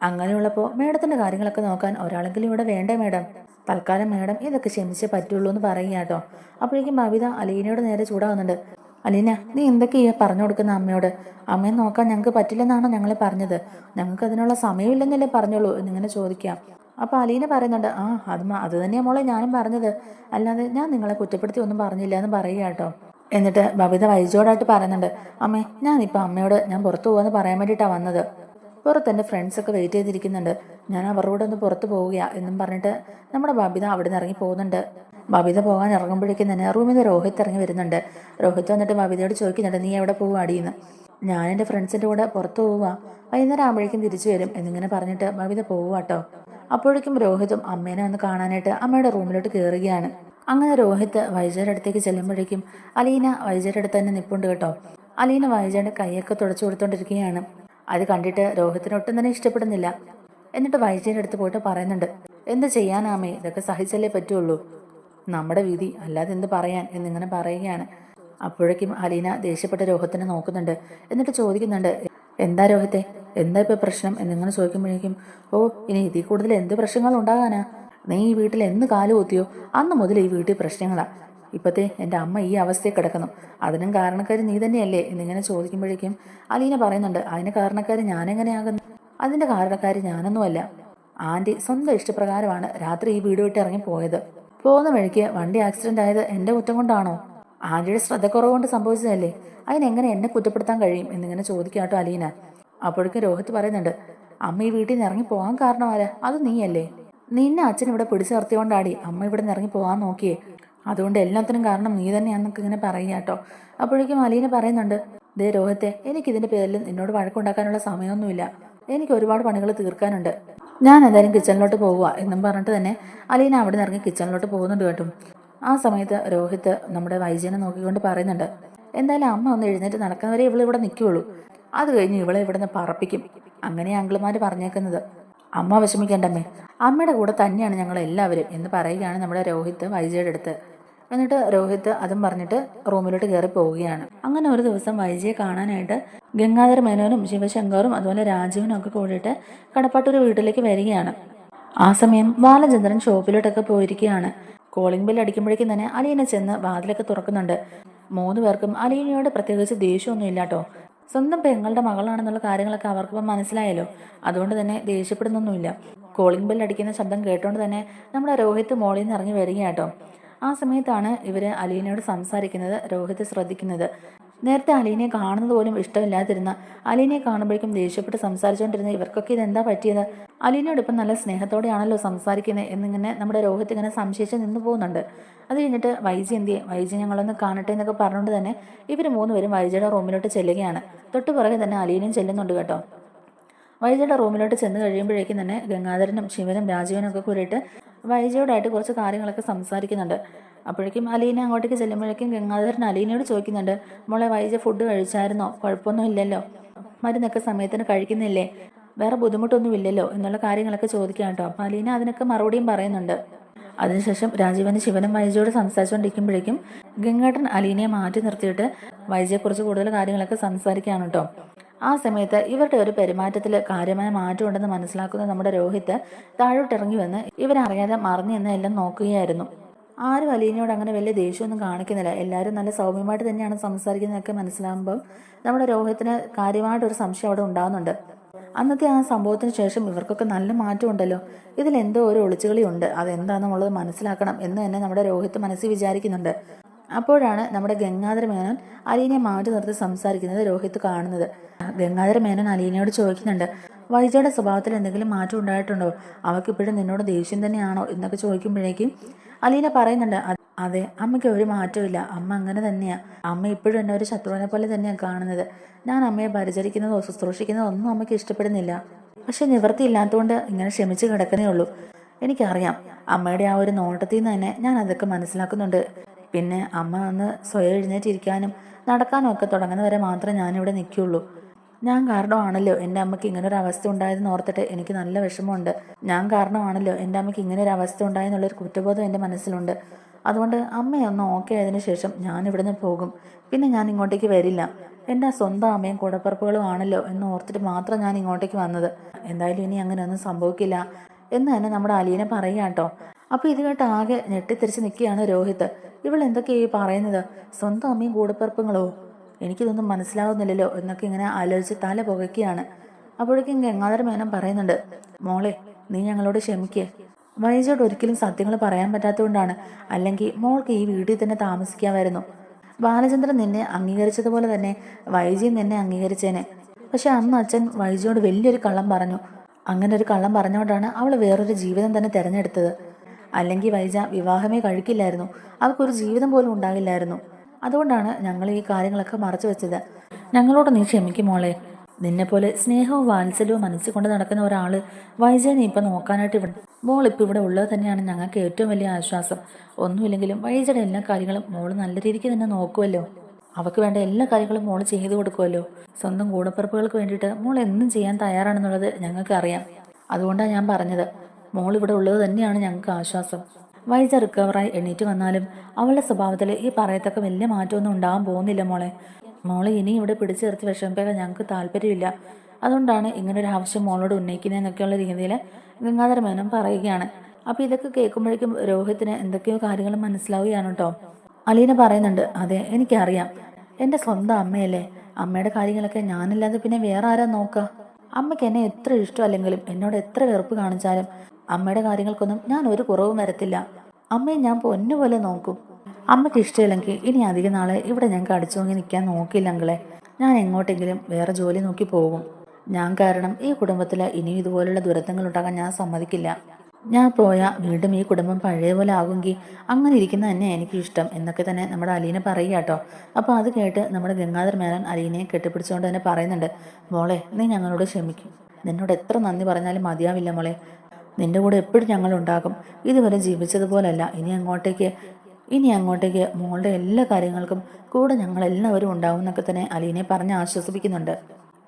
അങ്ങനെയുള്ളപ്പോൾ മേഡത്തിൻ്റെ കാര്യങ്ങളൊക്കെ നോക്കാൻ ഒരാളെങ്കിലും ഇവിടെ വേണ്ടേ മേഡം? തൽക്കാലം മേഡം ഇതൊക്കെ ക്ഷമിച്ചേ പറ്റുള്ളൂ എന്ന് പറയുക കേട്ടോ. അപ്പോഴേക്കും ബബിത അലീനയോട് നേരെ ചൂടാവുന്നുണ്ട്. അലീന, നീ എന്തൊക്കെയാ പറഞ്ഞു കൊടുക്കുന്ന അമ്മയോട്? അമ്മയെ നോക്കാൻ ഞങ്ങൾക്ക് പറ്റില്ലെന്നാണോ ഞങ്ങളെ പറഞ്ഞത്? ഞങ്ങൾക്ക് അതിനുള്ള സമയമില്ലെന്നല്ലേ പറഞ്ഞോളൂ എന്നിങ്ങനെ ചോദിക്കാം. അപ്പോൾ അലീന പറയുന്നുണ്ട്, അത് തന്നെയാ മോളെ ഞാനും പറഞ്ഞത്, അല്ലാതെ ഞാൻ നിങ്ങളെ കുറ്റപ്പെടുത്തി ഒന്നും പറഞ്ഞില്ല എന്ന് പറയുക കേട്ടോ. എന്നിട്ട് ബബിത വൈജയോടായിട്ട് പറയുന്നുണ്ട്, അമ്മേ, ഞാനിപ്പോൾ അമ്മയോട് ഞാൻ പുറത്തു പോകാമെന്ന് പറയാൻ വേണ്ടിയിട്ടാണ് വന്നത്. പുറത്ത് എൻ്റെ ഫ്രണ്ട്സൊക്കെ വെയിറ്റ് ചെയ്തിരിക്കുന്നുണ്ട്, ഞാൻ അവരോട് ഒന്ന് പുറത്ത് പോവുക എന്നും പറഞ്ഞിട്ട് നമ്മുടെ ബബിത അവിടെ നിന്ന് ഇറങ്ങി പോകുന്നുണ്ട്. ബബിത പോകാൻ ഇറങ്ങുമ്പോഴേക്കും തന്നെ റൂമിൽ നിന്ന് രോഹിത് ഇറങ്ങി വരുന്നുണ്ട്. രോഹിത് വന്നിട്ട് ബബിതയോട് ചോദിക്കുന്നുണ്ട്, നീ എവിടെ പോകുക അടിയെന്ന്. ഞാൻ എൻ്റെ ഫ്രണ്ട്സിൻ്റെ കൂടെ പുറത്ത് പോവുക, വൈകുന്നേരം ആകുമ്പോഴേക്കും തിരിച്ചു വരും എന്നിങ്ങനെ പറഞ്ഞിട്ട് ബബിത പോവുക കേട്ടോ. അപ്പോഴേക്കും രോഹിതും അമ്മേനെ ഒന്ന് കാണാനായിട്ട് അമ്മയുടെ റൂമിലോട്ട് കയറുകയാണ്. അങ്ങനെ രോഹിത് വൈജയുടെ അടുത്തേക്ക് ചെല്ലുമ്പോഴേക്കും അലീന വൈജയുടെ അടുത്ത് തന്നെ നിൽപ്പുണ്ട് കേട്ടോ. അലീന വൈജയുടെ കൈയൊക്കെ തുടച്ചു കൊടുത്തോണ്ടിരിക്കുകയാണ്. അത് കണ്ടിട്ട് രോഹിത്തിന് ഒട്ടും തന്നെ ഇഷ്ടപ്പെടുന്നില്ല. എന്നിട്ട് വൈജയുടെ അടുത്ത് പോയിട്ട് പറയുന്നുണ്ട്, എന്ത് ചെയ്യാനാമേ, ഇതൊക്കെ സഹിച്ചല്ലേ പറ്റുള്ളൂ, നമ്മുടെ വിധി, അല്ലാതെ എന്ത് പറയാൻ എന്നിങ്ങനെ പറയുകയാണ്. അപ്പോഴേക്കും അലീന ദേഷ്യപ്പെട്ട രോഹിത്തിനെ നോക്കുന്നുണ്ട്. എന്നിട്ട് ചോദിക്കുന്നുണ്ട്, എന്താ രോഹിത്തെ, എന്താ ഇപ്പോൾ പ്രശ്നം എന്നിങ്ങനെ ചോദിക്കുമ്പോഴേക്കും, ഇനി ഇതിൽ കൂടുതൽ എന്ത് പ്രശ്നങ്ങൾ ഉണ്ടാകാനാ? നീ ഈ വീട്ടിൽ എന്ന് കാലു കുത്തിയോ അന്ന് മുതൽ ഈ വീട്ടിൽ പ്രശ്നങ്ങളാ. ഇപ്പത്തെ എൻ്റെ അമ്മ ഈ അവസ്ഥയിൽ കിടക്കുന്നു, അതിനും കാരണക്കാരി നീ തന്നെയല്ലേ എന്നിങ്ങനെ ചോദിക്കുമ്പോഴേക്കും അലീന പറയുന്നുണ്ട്, അതിന് കാരണക്കാരി ഞാനെങ്ങനെയാകുന്നു? അതിൻ്റെ കാരണക്കാരി ഞാനൊന്നുമല്ല. ആൻറ്റി സ്വന്തം ഇഷ്ടപ്രകാരമാണ് രാത്രി ഈ വീട് വിട്ട് ഇറങ്ങി പോയത്. പോകുന്ന വഴിക്ക് വണ്ടി ആക്സിഡന്റ് ആയത് എൻ്റെ കുറ്റം കൊണ്ടാണോ? ആൻറ്റിയുടെ ശ്രദ്ധക്കുറവ് കൊണ്ട് സംഭവിച്ചതല്ലേ, അതിനെങ്ങനെ എന്നെ കുറ്റപ്പെടുത്താൻ കഴിയും എന്നിങ്ങനെ ചോദിക്കാട്ടോ അലീന. അപ്പോഴേക്കും രോഹിത് പറയുന്നുണ്ട്, അമ്മ ഈ വീട്ടിൽ നിന്ന് ഇറങ്ങി പോകാൻ കാരണമാരാ? അത് നീയല്ലേ. നിന്നെ അച്ഛൻ ഇവിടെ പിടിച്ചു നിർത്തിയോണ്ടാടി അമ്മ ഇവിടെ നിന്ന് ഇറങ്ങി പോകാൻ നോക്കിയേ, അതുകൊണ്ട് എല്ലാത്തിനും കാരണം നീ തന്നെയാണെന്നൊക്കെ ഇങ്ങനെ പറയുക കേട്ടോ. അപ്പോഴേക്കും അലീന പറയുന്നുണ്ട്, ദേ രോഹിത്തെ, എനിക്കിതിൻ്റെ പേരിൽ നിന്നോട് വഴക്കുണ്ടാക്കാനുള്ള സമയമൊന്നുമില്ല, എനിക്ക് ഒരുപാട് പണികൾ തീർക്കാനുണ്ട്, ഞാൻ എന്തായാലും കിച്ചണിലോട്ട് പോവുക എന്നും പറഞ്ഞിട്ട് തന്നെ അലീന അവിടെ നിന്ന് ഇറങ്ങി കിച്ചണിലോട്ട് പോകുന്നുണ്ട് കേട്ടോ. ആ സമയത്ത് രോഹിത് നമ്മുടെ വൈജയനെ നോക്കിക്കൊണ്ട് പറയുന്നുണ്ട്, എന്തായാലും അമ്മ ഒന്ന് എഴുന്നേറ്റ് നടക്കുന്നവരെ ഇവിടെ നിൽക്കുകയുള്ളൂ, അത് കഴിഞ്ഞ് ഇവളെ ഇവിടെ നിന്ന് പറപ്പിക്കും, അങ്ങനെ അങ്കിളുമാർ പറഞ്ഞേക്കുന്നത്. അമ്മ വിഷമിക്കേണ്ടമ്മേ, അമ്മയുടെ കൂടെ തന്നെയാണ് ഞങ്ങൾ എല്ലാവരും എന്ന് പറയുകയാണ് നമ്മുടെ രോഹിത് വൈജയുടെ അടുത്ത്. എന്നിട്ട് രോഹിത് അതും പറഞ്ഞിട്ട് റൂമിലോട്ട് കയറി പോവുകയാണ്. അങ്ങനെ ഒരു ദിവസം വൈജയെ കാണാനായിട്ട് ഗംഗാധര മേനോനും ശിവശങ്കറും അതുപോലെ രാജീവനും ഒക്കെ കൂടിയിട്ട് കടപ്പാട്ടൂർ വീട്ടിലേക്ക് വരികയാണ്. ആ സമയം ബാലചന്ദ്രൻ ഷോപ്പിലോട്ടൊക്കെ പോയിരിക്കുകയാണ്. കോളിംഗ് ബെൽ അടിക്കുമ്പോഴേക്കും തന്നെ അലീന ചെന്ന് വാതിലൊക്കെ തുറക്കുന്നുണ്ട്. 3 പേർക്കും അലീനയോട് പ്രത്യേകിച്ച് ദേഷ്യമൊന്നും ഇല്ലാട്ടോ. സ്വന്തം പെങ്ങളുടെ മകളാണെന്നുള്ള കാര്യങ്ങളൊക്കെ അവർക്കിപ്പം മനസ്സിലായല്ലോ, അതുകൊണ്ട് തന്നെ ദേഷ്യപ്പെടുന്നൊന്നുമില്ല. കോളിംഗ് ബെൽ അടിക്കുന്ന ശബ്ദം കേട്ടോണ്ട് തന്നെ നമ്മുടെ രോഹിത് മോളിൽ നിന്ന് ഇറങ്ങി വരികയാട്ടോ. ആ സമയത്താണ് ഇവർ അലീനയോട് സംസാരിക്കുന്നത് രോഹിത് ശ്രദ്ധിക്കുന്നത്. നേരത്തെ അലീനയെ കാണുന്നത് പോലും ഇഷ്ടമില്ലാതിരുന്ന, അലീനയെ കാണുമ്പോഴേക്കും ദേഷ്യപ്പെട്ട് സംസാരിച്ചുകൊണ്ടിരുന്ന ഇവർക്കൊക്കെ ഇതെന്താ പറ്റിയത്? അലീനയോട് ഇപ്പം നല്ല സ്നേഹത്തോടെയാണല്ലോ സംസാരിക്കുന്നത് എന്നിങ്ങനെ നമ്മുടെ രോഹിത് ഇങ്ങനെ സംശയിച്ച് നിന്ന് പോകുന്നുണ്ട്. അത് കഴിഞ്ഞിട്ട് വൈജി എന്തിയെ, വൈജി ഞങ്ങളൊന്ന് കാണട്ടെ എന്നൊക്കെ പറഞ്ഞുകൊണ്ട് തന്നെ ഇവർ 3 പേരും വൈജയുടെ റൂമിലോട്ട് ചെല്ലുകയാണ്. തൊട്ടു പുറകെ തന്നെ അലീനയും ചെല്ലുന്നുണ്ട് കേട്ടോ. വൈജയുടെ റൂമിലോട്ട് ചെന്ന് കഴിയുമ്പോഴേക്കും തന്നെ ഗംഗാധരനും ശിവനും രാജീവനും ഒക്കെ കൂടിയിട്ട് വൈജയോടായിട്ട് കുറച്ച് കാര്യങ്ങളൊക്കെ സംസാരിക്കുന്നുണ്ട്. അപ്പോഴേക്കും അലീന അങ്ങോട്ടേക്ക് ചെല്ലുമ്പോഴേക്കും ഗംഗാധരൻ അലീനയോട് ചോദിക്കുന്നുണ്ട്, മോളെ വൈജ ഫുഡ് കഴിച്ചായിരുന്നോ? കുഴപ്പമൊന്നും ഇല്ലല്ലോ, മരുന്നൊക്കെ സമയത്തിന് കഴിക്കുന്നില്ലേ, വേറെ ബുദ്ധിമുട്ടൊന്നും ഇല്ലല്ലോ എന്നുള്ള കാര്യങ്ങളൊക്കെ ചോദിക്കാം കേട്ടോ. അപ്പോൾ അലീന അതിനൊക്കെ മറുപടിയും പറയുന്നുണ്ട്. അതിനുശേഷം രാജീവനും ശിവനും വൈജയോട് സംസാരിച്ചുകൊണ്ടിരിക്കുമ്പോഴേക്കും ഗംഗാധരൻ അലീനയെ മാറ്റി നിർത്തിയിട്ട് വൈജയെക്കുറിച്ച് കൂടുതൽ കാര്യങ്ങളൊക്കെ സംസാരിക്കുകയാണ് കേട്ടോ. ആ സമയത്ത് ഇവരുടെ ഒരു പെരുമാറ്റത്തിൽ കാര്യമായ മാറ്റമുണ്ടെന്ന് മനസ്സിലാക്കുന്ന നമ്മുടെ രോഹിത് താഴോട്ടിറങ്ങി വന്ന് ഇവരറിയാതെ മറിഞ്ഞു നിന്ന് എല്ലാം നോക്കുകയായിരുന്നു. ആരും അലീനയോട് അങ്ങനെ വലിയ ദേഷ്യമൊന്നും കാണിക്കുന്നില്ല, എല്ലാവരും നല്ല സൗമ്യമായിട്ട് തന്നെയാണ് സംസാരിക്കുന്നതൊക്കെ മനസ്സിലാകുമ്പോൾ നമ്മുടെ രോഹിത്തിന് കാര്യമായിട്ടൊരു സംശയം അവിടെ ഉണ്ടാകുന്നുണ്ട്. അന്നത്തെ ആ സംഭവത്തിന് ശേഷം ഇവർക്കൊക്കെ നല്ല മാറ്റമുണ്ടല്ലോ, ഇതിലെന്തോ ഒരു ഒളിച്ചുകളി ഉണ്ട്, അതെന്താണെന്നുള്ളത് മനസ്സിലാക്കണം എന്ന് തന്നെ നമ്മുടെ രോഹിത് മനസ്സിൽ വിചാരിക്കുന്നുണ്ട്. അപ്പോഴാണ് നമ്മുടെ ഗംഗാധര മേനോൻ അലീനയെ മാറ്റി നിർത്തി സംസാരിക്കുന്നത് രോഹിത് കാണുന്നത്. ഗംഗാധര മേനോൻ അലീനയോട് ചോദിക്കുന്നുണ്ട്, വൈജയുടെ സ്വഭാവത്തിൽ എന്തെങ്കിലും മാറ്റം ഉണ്ടായിട്ടുണ്ടോ, അവൾക്ക് ഇപ്പോഴും നിന്നോട് ദേഷ്യം തന്നെയാണോ എന്നൊക്കെ ചോദിക്കുമ്പോഴേക്കും അലീന പറയുന്നുണ്ട്, അതെ അമ്മയ്ക്ക് ഒരു മാറ്റമില്ല, അമ്മ അങ്ങനെ തന്നെയാ, അമ്മ ഇപ്പോഴും എന്നെ ഒരു ശത്രുവിനെ പോലെ തന്നെയാണ് കാണുന്നത്. ഞാൻ അമ്മയെ പരിചരിക്കുന്നതോ ശുശ്രൂഷിക്കുന്നതോ ഒന്നും അമ്മയ്ക്ക് ഇഷ്ടപ്പെടുന്നില്ല. പക്ഷെ നിവൃത്തിയില്ലാത്തതുകൊണ്ട് ഇങ്ങനെ ക്ഷമിച്ച് കിടക്കുന്നേ ഉള്ളൂ. എനിക്കറിയാം, അമ്മയുടെ ആ ഒരു നോട്ടത്തിൽ നിന്ന് തന്നെ ഞാൻ അതൊക്കെ മനസ്സിലാക്കുന്നുണ്ട്. പിന്നെ അമ്മ ഒന്ന് സ്വയം എഴുന്നേറ്റിരിക്കാനും നടക്കാനും ഒക്കെ തുടങ്ങുന്നവരെ മാത്രമേ ഞാനിവിടെ നിൽക്കുകയുള്ളൂ. ഞാൻ കാരണമാണല്ലോ എൻ്റെ അമ്മയ്ക്ക് ഇങ്ങനൊരു അവസ്ഥ ഉണ്ടായതെന്ന് ഓർത്തിട്ട് എനിക്ക് നല്ല വിഷമമുണ്ട്. ഞാൻ കാരണമാണല്ലോ എൻ്റെ അമ്മയ്ക്ക് ഇങ്ങനൊരു അവസ്ഥ ഉണ്ടായെന്നുള്ളൊരു കുറ്റബോധം എൻ്റെ മനസ്സിലുണ്ട്. അതുകൊണ്ട് അമ്മയൊന്ന് ഓക്കെ ആയതിനു ശേഷം ഞാൻ ഇവിടുന്ന് പോകും. പിന്നെ ഞാൻ ഇങ്ങോട്ടേക്ക് വരില്ല. എൻ്റെ സ്വന്തം അമ്മയും കൂടപ്പിറപ്പുകളും ആണല്ലോ എന്ന് ഓർത്തിട്ട് മാത്രം ഞാൻ ഇങ്ങോട്ടേക്ക് വന്നത്. എന്തായാലും ഇനി അങ്ങനെയൊന്നും സംഭവിക്കില്ല എന്ന് തന്നെ നമ്മുടെ അലീന പറയുക കേട്ടോ. അപ്പോൾ ഇത് കേട്ട് ആകെ ഞെട്ടിത്തിരിച്ച് നിൽക്കുകയാണ് രോഹിത്. ഇവൾ എന്തൊക്കെയായി പറയുന്നത്? സ്വന്തം അമ്മയും കൂടപ്പിറപ്പുങ്ങളോ? എനിക്കിതൊന്നും മനസ്സിലാവുന്നില്ലല്ലോ എന്നൊക്കെ ഇങ്ങനെ ആലോചിച്ച് തല പുകയ്ക്കുകയാണ്. അപ്പോഴേക്കും ഗംഗാധര മേനോൻ പറയുന്നുണ്ട്, മോളെ നീ ഞങ്ങളോട് ക്ഷമിക്കേ. വൈജയോട് ഒരിക്കലും സത്യങ്ങൾ പറയാൻ പറ്റാത്തതുകൊണ്ടാണ്, അല്ലെങ്കിൽ മോൾക്ക് ഈ വീട്ടിൽ തന്നെ താമസിക്കാമായിരുന്നു. ബാലചന്ദ്രൻ നിന്നെ അംഗീകരിച്ചതുപോലെ തന്നെ വൈജയും നിന്നെ അംഗീകരിച്ചേനെ. പക്ഷെ അന്ന് അച്ഛൻ വൈജയോട് വലിയൊരു കള്ളം പറഞ്ഞു. അങ്ങനെ ഒരു കള്ളം പറഞ്ഞുകൊണ്ടാണ് അവൾ വേറൊരു ജീവിതം തന്നെ തിരഞ്ഞെടുത്തത്. അല്ലെങ്കിൽ വൈജ വിവാഹമേ കഴിക്കില്ലായിരുന്നു, അവൾക്കൊരു ജീവിതം പോലും ഉണ്ടാകില്ലായിരുന്നു. അതുകൊണ്ടാണ് ഞങ്ങൾ ഈ കാര്യങ്ങളൊക്കെ മറച്ചു വെച്ചത്. ഞങ്ങളോട് നീ ക്ഷമിക്കും മോളെ. നിന്നെപ്പോലെ സ്നേഹവും വാത്സല്യവും മനസ്സിൽ കൊണ്ട് നടക്കുന്ന ഒരാൾ വൈജനെ ഇപ്പം നോക്കാനായിട്ട് മോൾ ഇപ്പം ഇവിടെ ഉള്ളത് തന്നെയാണ് ഞങ്ങൾക്ക് ഏറ്റവും വലിയ ആശ്വാസം. ഒന്നുമില്ലെങ്കിലും വൈജയുടെ എല്ലാ കാര്യങ്ങളും മോള് നല്ല രീതിക്ക് തന്നെ നോക്കുമല്ലോ. അവൾക്ക് വേണ്ട എല്ലാ കാര്യങ്ങളും മോള് ചെയ്തു കൊടുക്കുമല്ലോ. സ്വന്തം കൂടപ്പിറപ്പുകൾക്ക് വേണ്ടിയിട്ട് മോൾ എന്നും ചെയ്യാൻ തയ്യാറാണെന്നുള്ളത് ഞങ്ങൾക്ക് അറിയാം. അതുകൊണ്ടാണ് ഞാൻ പറഞ്ഞത്, മോൾ ഇവിടെ ഉള്ളത് തന്നെയാണ് ഞങ്ങൾക്ക് ആശ്വാസം. വൈജ റിക്കവറായി എണീറ്റ് വന്നാലും അവളുടെ സ്വഭാവത്തിൽ ഈ പറയത്തക്ക വലിയ മാറ്റമൊന്നും ഉണ്ടാകാൻ പോകുന്നില്ല മോളെ. മോളെ ഇനി ഇവിടെ പിടിച്ചു നിർത്തി വിഷമിപ്പിക്കാൻ ഞങ്ങൾക്ക് താല്പര്യമില്ല. അതുകൊണ്ടാണ് ഇങ്ങനൊരു ആവശ്യം മോളോട് ഉന്നയിക്കുന്നതെന്നൊക്കെയുള്ള രീതിയിൽ ഗംഗാധര മേനോൻ പറയുകയാണ്. അപ്പോൾ ഇതൊക്കെ കേൾക്കുമ്പോഴേക്കും രോഹിത്തിന് എന്തൊക്കെയോ കാര്യങ്ങൾ മനസ്സിലാവുകയാണ് കേട്ടോ. അലീന പറയുന്നുണ്ട്, അതെ എനിക്കറിയാം, എൻ്റെ സ്വന്തം അമ്മയല്ലേ, അമ്മയുടെ കാര്യങ്ങളൊക്കെ ഞാനില്ലാതെ പിന്നെ വേറെ ആരാ നോക്കുക? അമ്മയ്ക്ക് എന്നെ എത്ര ഇഷ്ടമല്ലെങ്കിലും എന്നോട് എത്ര വെറുപ്പ് കാണിച്ചാലും അമ്മയുടെ കാര്യങ്ങൾക്കൊന്നും ഞാൻ ഒരു കുറവും വരത്തില്ല. അമ്മയെ ഞാൻ പൊന്നുപോലെ നോക്കും. അമ്മയ്ക്ക് ഇഷ്ടമില്ലെങ്കിൽ ഇനി അധിക നാളെ ഇവിടെ ഞങ്ങൾക്ക് അടിച്ചു വാങ്ങി നിൽക്കാൻ നോക്കിയില്ലെങ്കിലേ ഞാൻ എങ്ങോട്ടെങ്കിലും വേറെ ജോലി നോക്കി പോകും. ഞാൻ കാരണം ഈ കുടുംബത്തിൽ ഇനിയും ഇതുപോലുള്ള ദുരന്തങ്ങൾ ഉണ്ടാകാൻ ഞാൻ സമ്മതിക്കില്ല. ഞാൻ പോയാൽ വീണ്ടും ഈ കുടുംബം പഴയ പോലെ ആകുമെങ്കിൽ അങ്ങനെ ഇരിക്കുന്ന തന്നെ എനിക്ക് ഇഷ്ടം എന്നൊക്കെ തന്നെ നമ്മുടെ അലീന പറയുക കേട്ടോ. അപ്പോൾ അത് കേട്ട് നമ്മുടെ ഗംഗാധര മേനോൻ അലീനയെ കെട്ടിപ്പിടിച്ചുകൊണ്ട് തന്നെ പറയുന്നുണ്ട്, മോളെ നീ ഞങ്ങളോട് ക്ഷമിക്കും. നിന്നോട് എത്ര നന്ദി പറഞ്ഞാലും മതിയാവില്ല മോളെ. നിന്റെ കൂടെ എപ്പോഴും ഞങ്ങളുണ്ടാകും. ഇതുവരെ ജീവിച്ചതുപോലല്ല ഇനി അങ്ങോട്ടേക്ക് മോളുടെ എല്ലാ കാര്യങ്ങൾക്കും കൂടെ ഞങ്ങളെല്ലാവരും ഉണ്ടാവും എന്നൊക്കെ തന്നെ അലീനെ പറഞ്ഞ് ആശ്വസിപ്പിക്കുന്നുണ്ട്.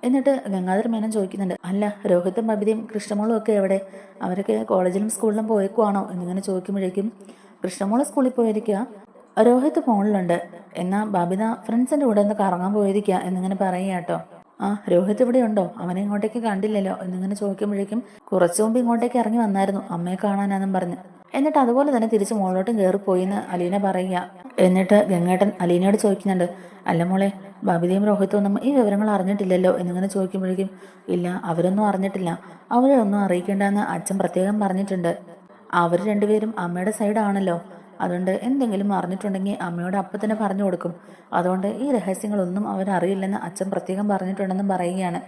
എന്നിട്ട് ഗംഗാധര മേനോൻ ചോദിക്കുന്നുണ്ട്, അല്ല രോഹിത്തും ബബിതയും കൃഷ്ണമോളും ഒക്കെ എവിടെ? അവരൊക്കെ കോളേജിലും സ്കൂളിലും പോയേക്കുവാണോ എന്നിങ്ങനെ ചോദിക്കുമ്പോഴേക്കും കൃഷ്ണമോള് സ്കൂളിൽ പോയിരിക്കുക, രോഹിത്ത് ഫോണിലുണ്ട്, എന്നാൽ ബബിത ഫ്രണ്ട്സിൻ്റെ കൂടെ ഒന്ന് കറങ്ങാൻ പോയിരിക്കുക എന്നിങ്ങനെ പറയുക കേട്ടോ. ആ രോഹിത്ത് ഇവിടെ ഉണ്ടോ? അവനെ ഇങ്ങോട്ടേക്ക് കണ്ടില്ലല്ലോ എന്നിങ്ങനെ ചോദിക്കുമ്പോഴേക്കും കുറച്ചു മുമ്പ് ഇങ്ങോട്ടേക്ക് ഇറങ്ങി വന്നായിരുന്നു അമ്മയെ കാണാനാന്നും പറഞ്ഞ്. എന്നിട്ട് അതുപോലെ തന്നെ തിരിച്ച് മോളോട്ടും കയറിപ്പോയിന്ന് അലീന പറയുക. എന്നിട്ട് ഗംഗേട്ടൻ അലീനയോട് ചോദിക്കുന്നുണ്ട്, അല്ല മോളെ ബബിതയും രോഹിത്തും ഒന്നും ഈ വിവരങ്ങൾ അറിഞ്ഞിട്ടില്ലല്ലോ എന്നിങ്ങനെ ചോദിക്കുമ്പോഴേക്കും ഇല്ല അവരൊന്നും അറിഞ്ഞിട്ടില്ല, അവരെ ഒന്നും അറിയിക്കേണ്ടെന്ന് അച്ഛൻ പ്രത്യേകം പറഞ്ഞിട്ടുണ്ട്. അവർ രണ്ടുപേരും അമ്മയുടെ സൈഡാണല്ലോ, അതുകൊണ്ട് എന്തെങ്കിലും അറിഞ്ഞിട്ടുണ്ടെങ്കിൽ അമ്മയോട് അപ്പം തന്നെ പറഞ്ഞു കൊടുക്കും. അതുകൊണ്ട് ഈ രഹസ്യങ്ങളൊന്നും അവരറിയില്ലെന്ന് അച്ഛൻ പ്രത്യേകം പറഞ്ഞിട്ടുണ്ടെന്നും പറയുകയാണ്.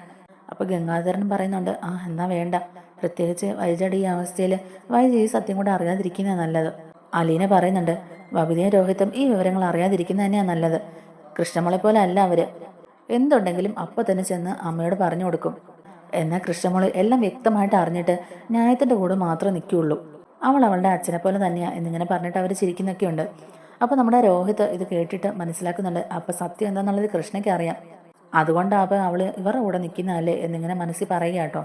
അപ്പോൾ ഗംഗാധരൻ പറയുന്നുണ്ട്, ആ എന്നാ വേണ്ട, പ്രത്യേകിച്ച് വൈജയുടെ ഈ അവസ്ഥയിൽ വൈജ ഈ സത്യം കൂടെ അറിയാതിരിക്കുന്നത് നല്ലത്. അലീന പറയുന്നുണ്ട്, ബബിതയും രോഹിത്തും ഈ വിവരങ്ങൾ അറിയാതിരിക്കുന്നത് തന്നെയാണ് നല്ലത്. കൃഷ്ണമോളെ പോലെ അല്ല അവര്, എന്തുണ്ടെങ്കിലും അപ്പോൾ തന്നെ ചെന്ന് അമ്മയോട് പറഞ്ഞു കൊടുക്കും. എന്നാൽ കൃഷ്ണമോള് എല്ലാം വ്യക്തമായിട്ട് അറിഞ്ഞിട്ട് ന്യായത്തിൻ്റെ കൂടെ മാത്രമേ നിൽക്കുകയുള്ളൂ. അവൾ അവളുടെ അച്ഛനെ പോലെ തന്നെയാണ് എന്നിങ്ങനെ പറഞ്ഞിട്ട് അവർ ചിരിക്കുന്നൊക്കെ ഉണ്ട്. അപ്പോൾ നമ്മുടെ രോഹിത് ഇത് കേട്ടിട്ട് മനസ്സിലാക്കുന്നുണ്ട്, അപ്പോൾ സത്യം എന്താണെന്നുള്ളത് കൃഷ്ണയ്ക്ക് അറിയാം, അതുകൊണ്ടാണ് അവൾ ഇവരുടെ കൂടെ നിൽക്കുന്നതല്ലേ എന്നിങ്ങനെ മനസ്സിൽ പറയുക കേട്ടോ.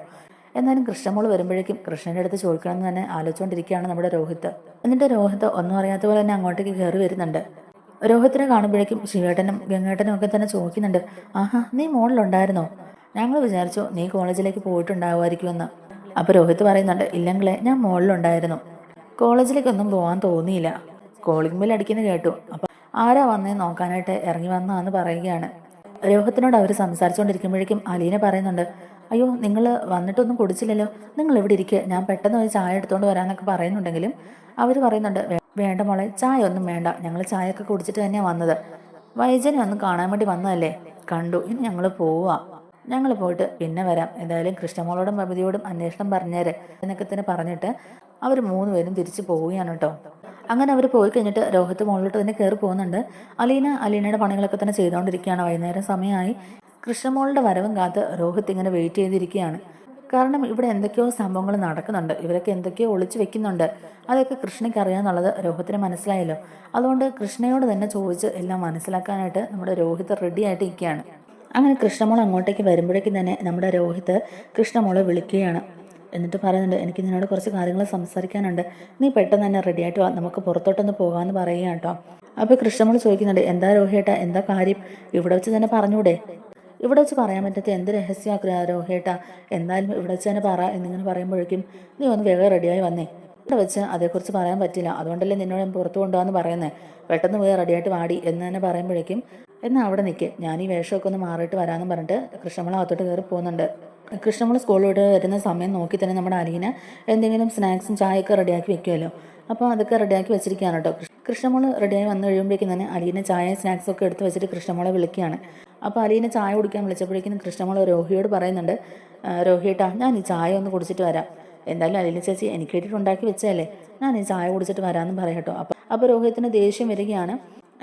എന്നാലും കൃഷ്ണമോള് വരുമ്പോഴേക്കും കൃഷ്ണൻ്റെ അടുത്ത് ചോദിക്കണമെന്ന് തന്നെ ആലോചിച്ചുകൊണ്ടിരിക്കുകയാണ് നമ്മുടെ രോഹിത്. എന്നിട്ട് രോഹിത് ഒന്നും അറിയാത്ത പോലെ തന്നെ അങ്ങോട്ടേക്ക് കയറി വരുന്നുണ്ട്. രോഹിത്തിനെ കാണുമ്പോഴേക്കും ശിവേട്ടനും ഗംഗേട്ടനും ഒക്കെ തന്നെ ചോദിക്കുന്നുണ്ട്, ആഹാ നീ മോളിലുണ്ടായിരുന്നോ? ഞങ്ങൾ വിചാരിച്ചു നീ കോളേജിലേക്ക് പോയിട്ടുണ്ടാവുമായിരിക്കുമെന്ന്. അപ്പോൾ രോഹിത് പറയുന്നുണ്ട്, ഇല്ലെങ്കിലേ ഞാൻ മോളിലുണ്ടായിരുന്നു, കോളേജിലേക്കൊന്നും പോകാൻ തോന്നിയില്ല, കോളിംഗ് ബെൽ അടിക്കുന്നത് കേട്ടു, അപ്പം ആരാ വന്നേ നോക്കാനായിട്ട് ഇറങ്ങി വന്നാന്ന് പറയുകയാണ്. രോഹിത്തിനോട് അവർ സംസാരിച്ചുകൊണ്ടിരിക്കുമ്പോഴേക്കും അലീന പറയുന്നുണ്ട്, അയ്യോ നിങ്ങൾ വന്നിട്ടൊന്നും കുടിച്ചില്ലല്ലോ, നിങ്ങൾ ഇവിടെ ഇരിക്കുക, ഞാൻ പെട്ടെന്ന് ഒരു ചായ എടുത്തുകൊണ്ട് വരാമെന്നൊക്കെ പറയുന്നുണ്ടെങ്കിലും അവർ പറയുന്നുണ്ട് വേണ്ട മോളെ, ചായ ഒന്നും വേണ്ട, ഞങ്ങൾ ചായയൊക്കെ കുടിച്ചിട്ട് തന്നെയാണ് വന്നത്. വൈജനെ ഒന്ന് കാണാൻ വേണ്ടി വന്നതല്ലേ, കണ്ടു, ഇനി ഞങ്ങൾ പോവാ, ഞങ്ങൾ പോയിട്ട് പിന്നെ വരാം, എന്തായാലും കൃഷ്ണമോളോടും ബബിതയോടും അന്വേഷണം പറഞ്ഞേര് എന്നൊക്കെ തന്നെ പറഞ്ഞിട്ട് അവർ 3 പേരും തിരിച്ചു പോവുകയാണ് കേട്ടോ. അങ്ങനെ അവർ പോയി കഴിഞ്ഞിട്ട് രോഹിത്ത് മുകളിലോട്ട് തന്നെ കയറി പോകുന്നുണ്ട്. അലീനയുടെ പണികളൊക്കെ തന്നെ ചെയ്തുകൊണ്ടിരിക്കുകയാണ്. വൈകുന്നേരം സമയമായി. കൃഷ്ണമോളുടെ വരവും കാത്ത് രോഹിത്ത് ഇങ്ങനെ വെയിറ്റ് ചെയ്തിരിക്കുകയാണ്. കാരണം ഇവിടെ എന്തൊക്കെയോ സംഭവങ്ങൾ നടക്കുന്നുണ്ട്, ഇവരൊക്കെ എന്തൊക്കെയോ ഒളിച്ചു വെക്കുന്നുണ്ട്. അതൊക്കെ കൃഷ്ണയ്ക്ക് അറിയാമെന്നുള്ളത് രോഹിത്തിന് മനസ്സിലായല്ലോ. അതുകൊണ്ട് കൃഷ്ണയോട് തന്നെ ചോദിച്ച് എല്ലാം മനസ്സിലാക്കാനായിട്ട് നമ്മുടെ രോഹിത്ത് റെഡി ആയിട്ട് ഇരിക്കുകയാണ്. അങ്ങനെ കൃഷ്ണമോൾ അങ്ങോട്ടേക്ക് വരുമ്പോഴേക്കും തന്നെ നമ്മുടെ രോഹിത്ത് കൃഷ്ണമോളെ വിളിക്കുകയാണ്. എന്നിട്ട് പറയുന്നുണ്ട്, എനിക്ക് നിന്നോട് കുറച്ച് കാര്യങ്ങൾ സംസാരിക്കാനുണ്ട്, നീ പെട്ടെന്ന് തന്നെ റെഡി ആയിട്ട് വാ, നമുക്ക് പുറത്തോട്ടൊന്ന് പോകാമെന്ന് പറയുകയാണ് കേട്ടോ. അപ്പോൾ കൃഷ്ണമോൾ ചോദിക്കുന്നുണ്ട്, എന്താ രോഹിയേട്ടാ, എന്താ കാര്യം, ഇവിടെ വെച്ച് തന്നെ പറഞ്ഞൂടെ? ഇവിടെ വെച്ച് പറയാൻ പറ്റാത്ത എന്ത് രഹസ്യമാക്കുക രോഹിയേട്ടാ, എന്തായാലും ഇവിടെ വെച്ച് തന്നെ പറ എന്നിങ്ങനെ പറയുമ്പോഴേക്കും നീ ഒന്ന് വേഗം റെഡിയായി വന്നേ. ഇവിടെ വെച്ച് അതേക്കുറിച്ച് പറയാൻ പറ്റില്ല, അതുകൊണ്ടല്ലേ നിന്നോട് ഞാൻ പുറത്തു കൊണ്ടുപോകാമെന്ന് പറയുന്നത്, പെട്ടെന്ന് പോയി റെഡിയായിട്ട് വാടി എന്ന് തന്നെ പറയുമ്പോഴേക്കും എന്നാൽ അവിടെ നിൽക്കുക, ഞാൻ ഈ വേഷമൊക്കെ ഒന്ന് മാറിയിട്ട് വരാമെന്ന് പറഞ്ഞിട്ട് കൃഷ്ണമോൾ അകത്തോട്ട് കയറി പോകുന്നുണ്ട്. കൃഷ്ണമോൾ സ്കൂളിലോട്ട് വരുന്ന സമയം നോക്കി തന്നെ നമ്മുടെ അലീന എന്തെങ്കിലും സ്നാക്സും ചായയൊക്കെ റെഡിയാക്കി വെക്കുമല്ലോ, അപ്പോൾ അതൊക്കെ റെഡിയാക്കി വെച്ചിരിക്കുകയാണ് കേട്ടോ. കൃഷ്ണമോൾ റെഡിയായി വന്നു കഴിയുമ്പോഴേക്കും തന്നെ അലീന ചായ സ്നാക്സും ഒക്കെ എടുത്ത് വെച്ചിട്ട് കൃഷ്ണമോളെ വിളിക്കുകയാണ്. അപ്പോൾ അലീന ചായ കുടിക്കാൻ വിളിച്ചപ്പോഴേക്കും കൃഷ്ണമോൾ രോഹിയോട് പറയുന്നുണ്ട്, രോഹിയേട്ടാ ഞാൻ ഈ ചായ ഒന്ന് കുടിച്ചിട്ട് വരാം, എന്തായാലും അലീന ചേച്ചി എനിക്ക് വേണ്ടിയിട്ട് ഉണ്ടാക്കി വെച്ചതല്ലേ, ഞാൻ ഈ ചായ കുടിച്ചിട്ട് വരാമെന്ന് പറയാം കേട്ടോ. അപ്പോൾ രോഹിത്തിന് ദേഷ്യം വരികയാണ്.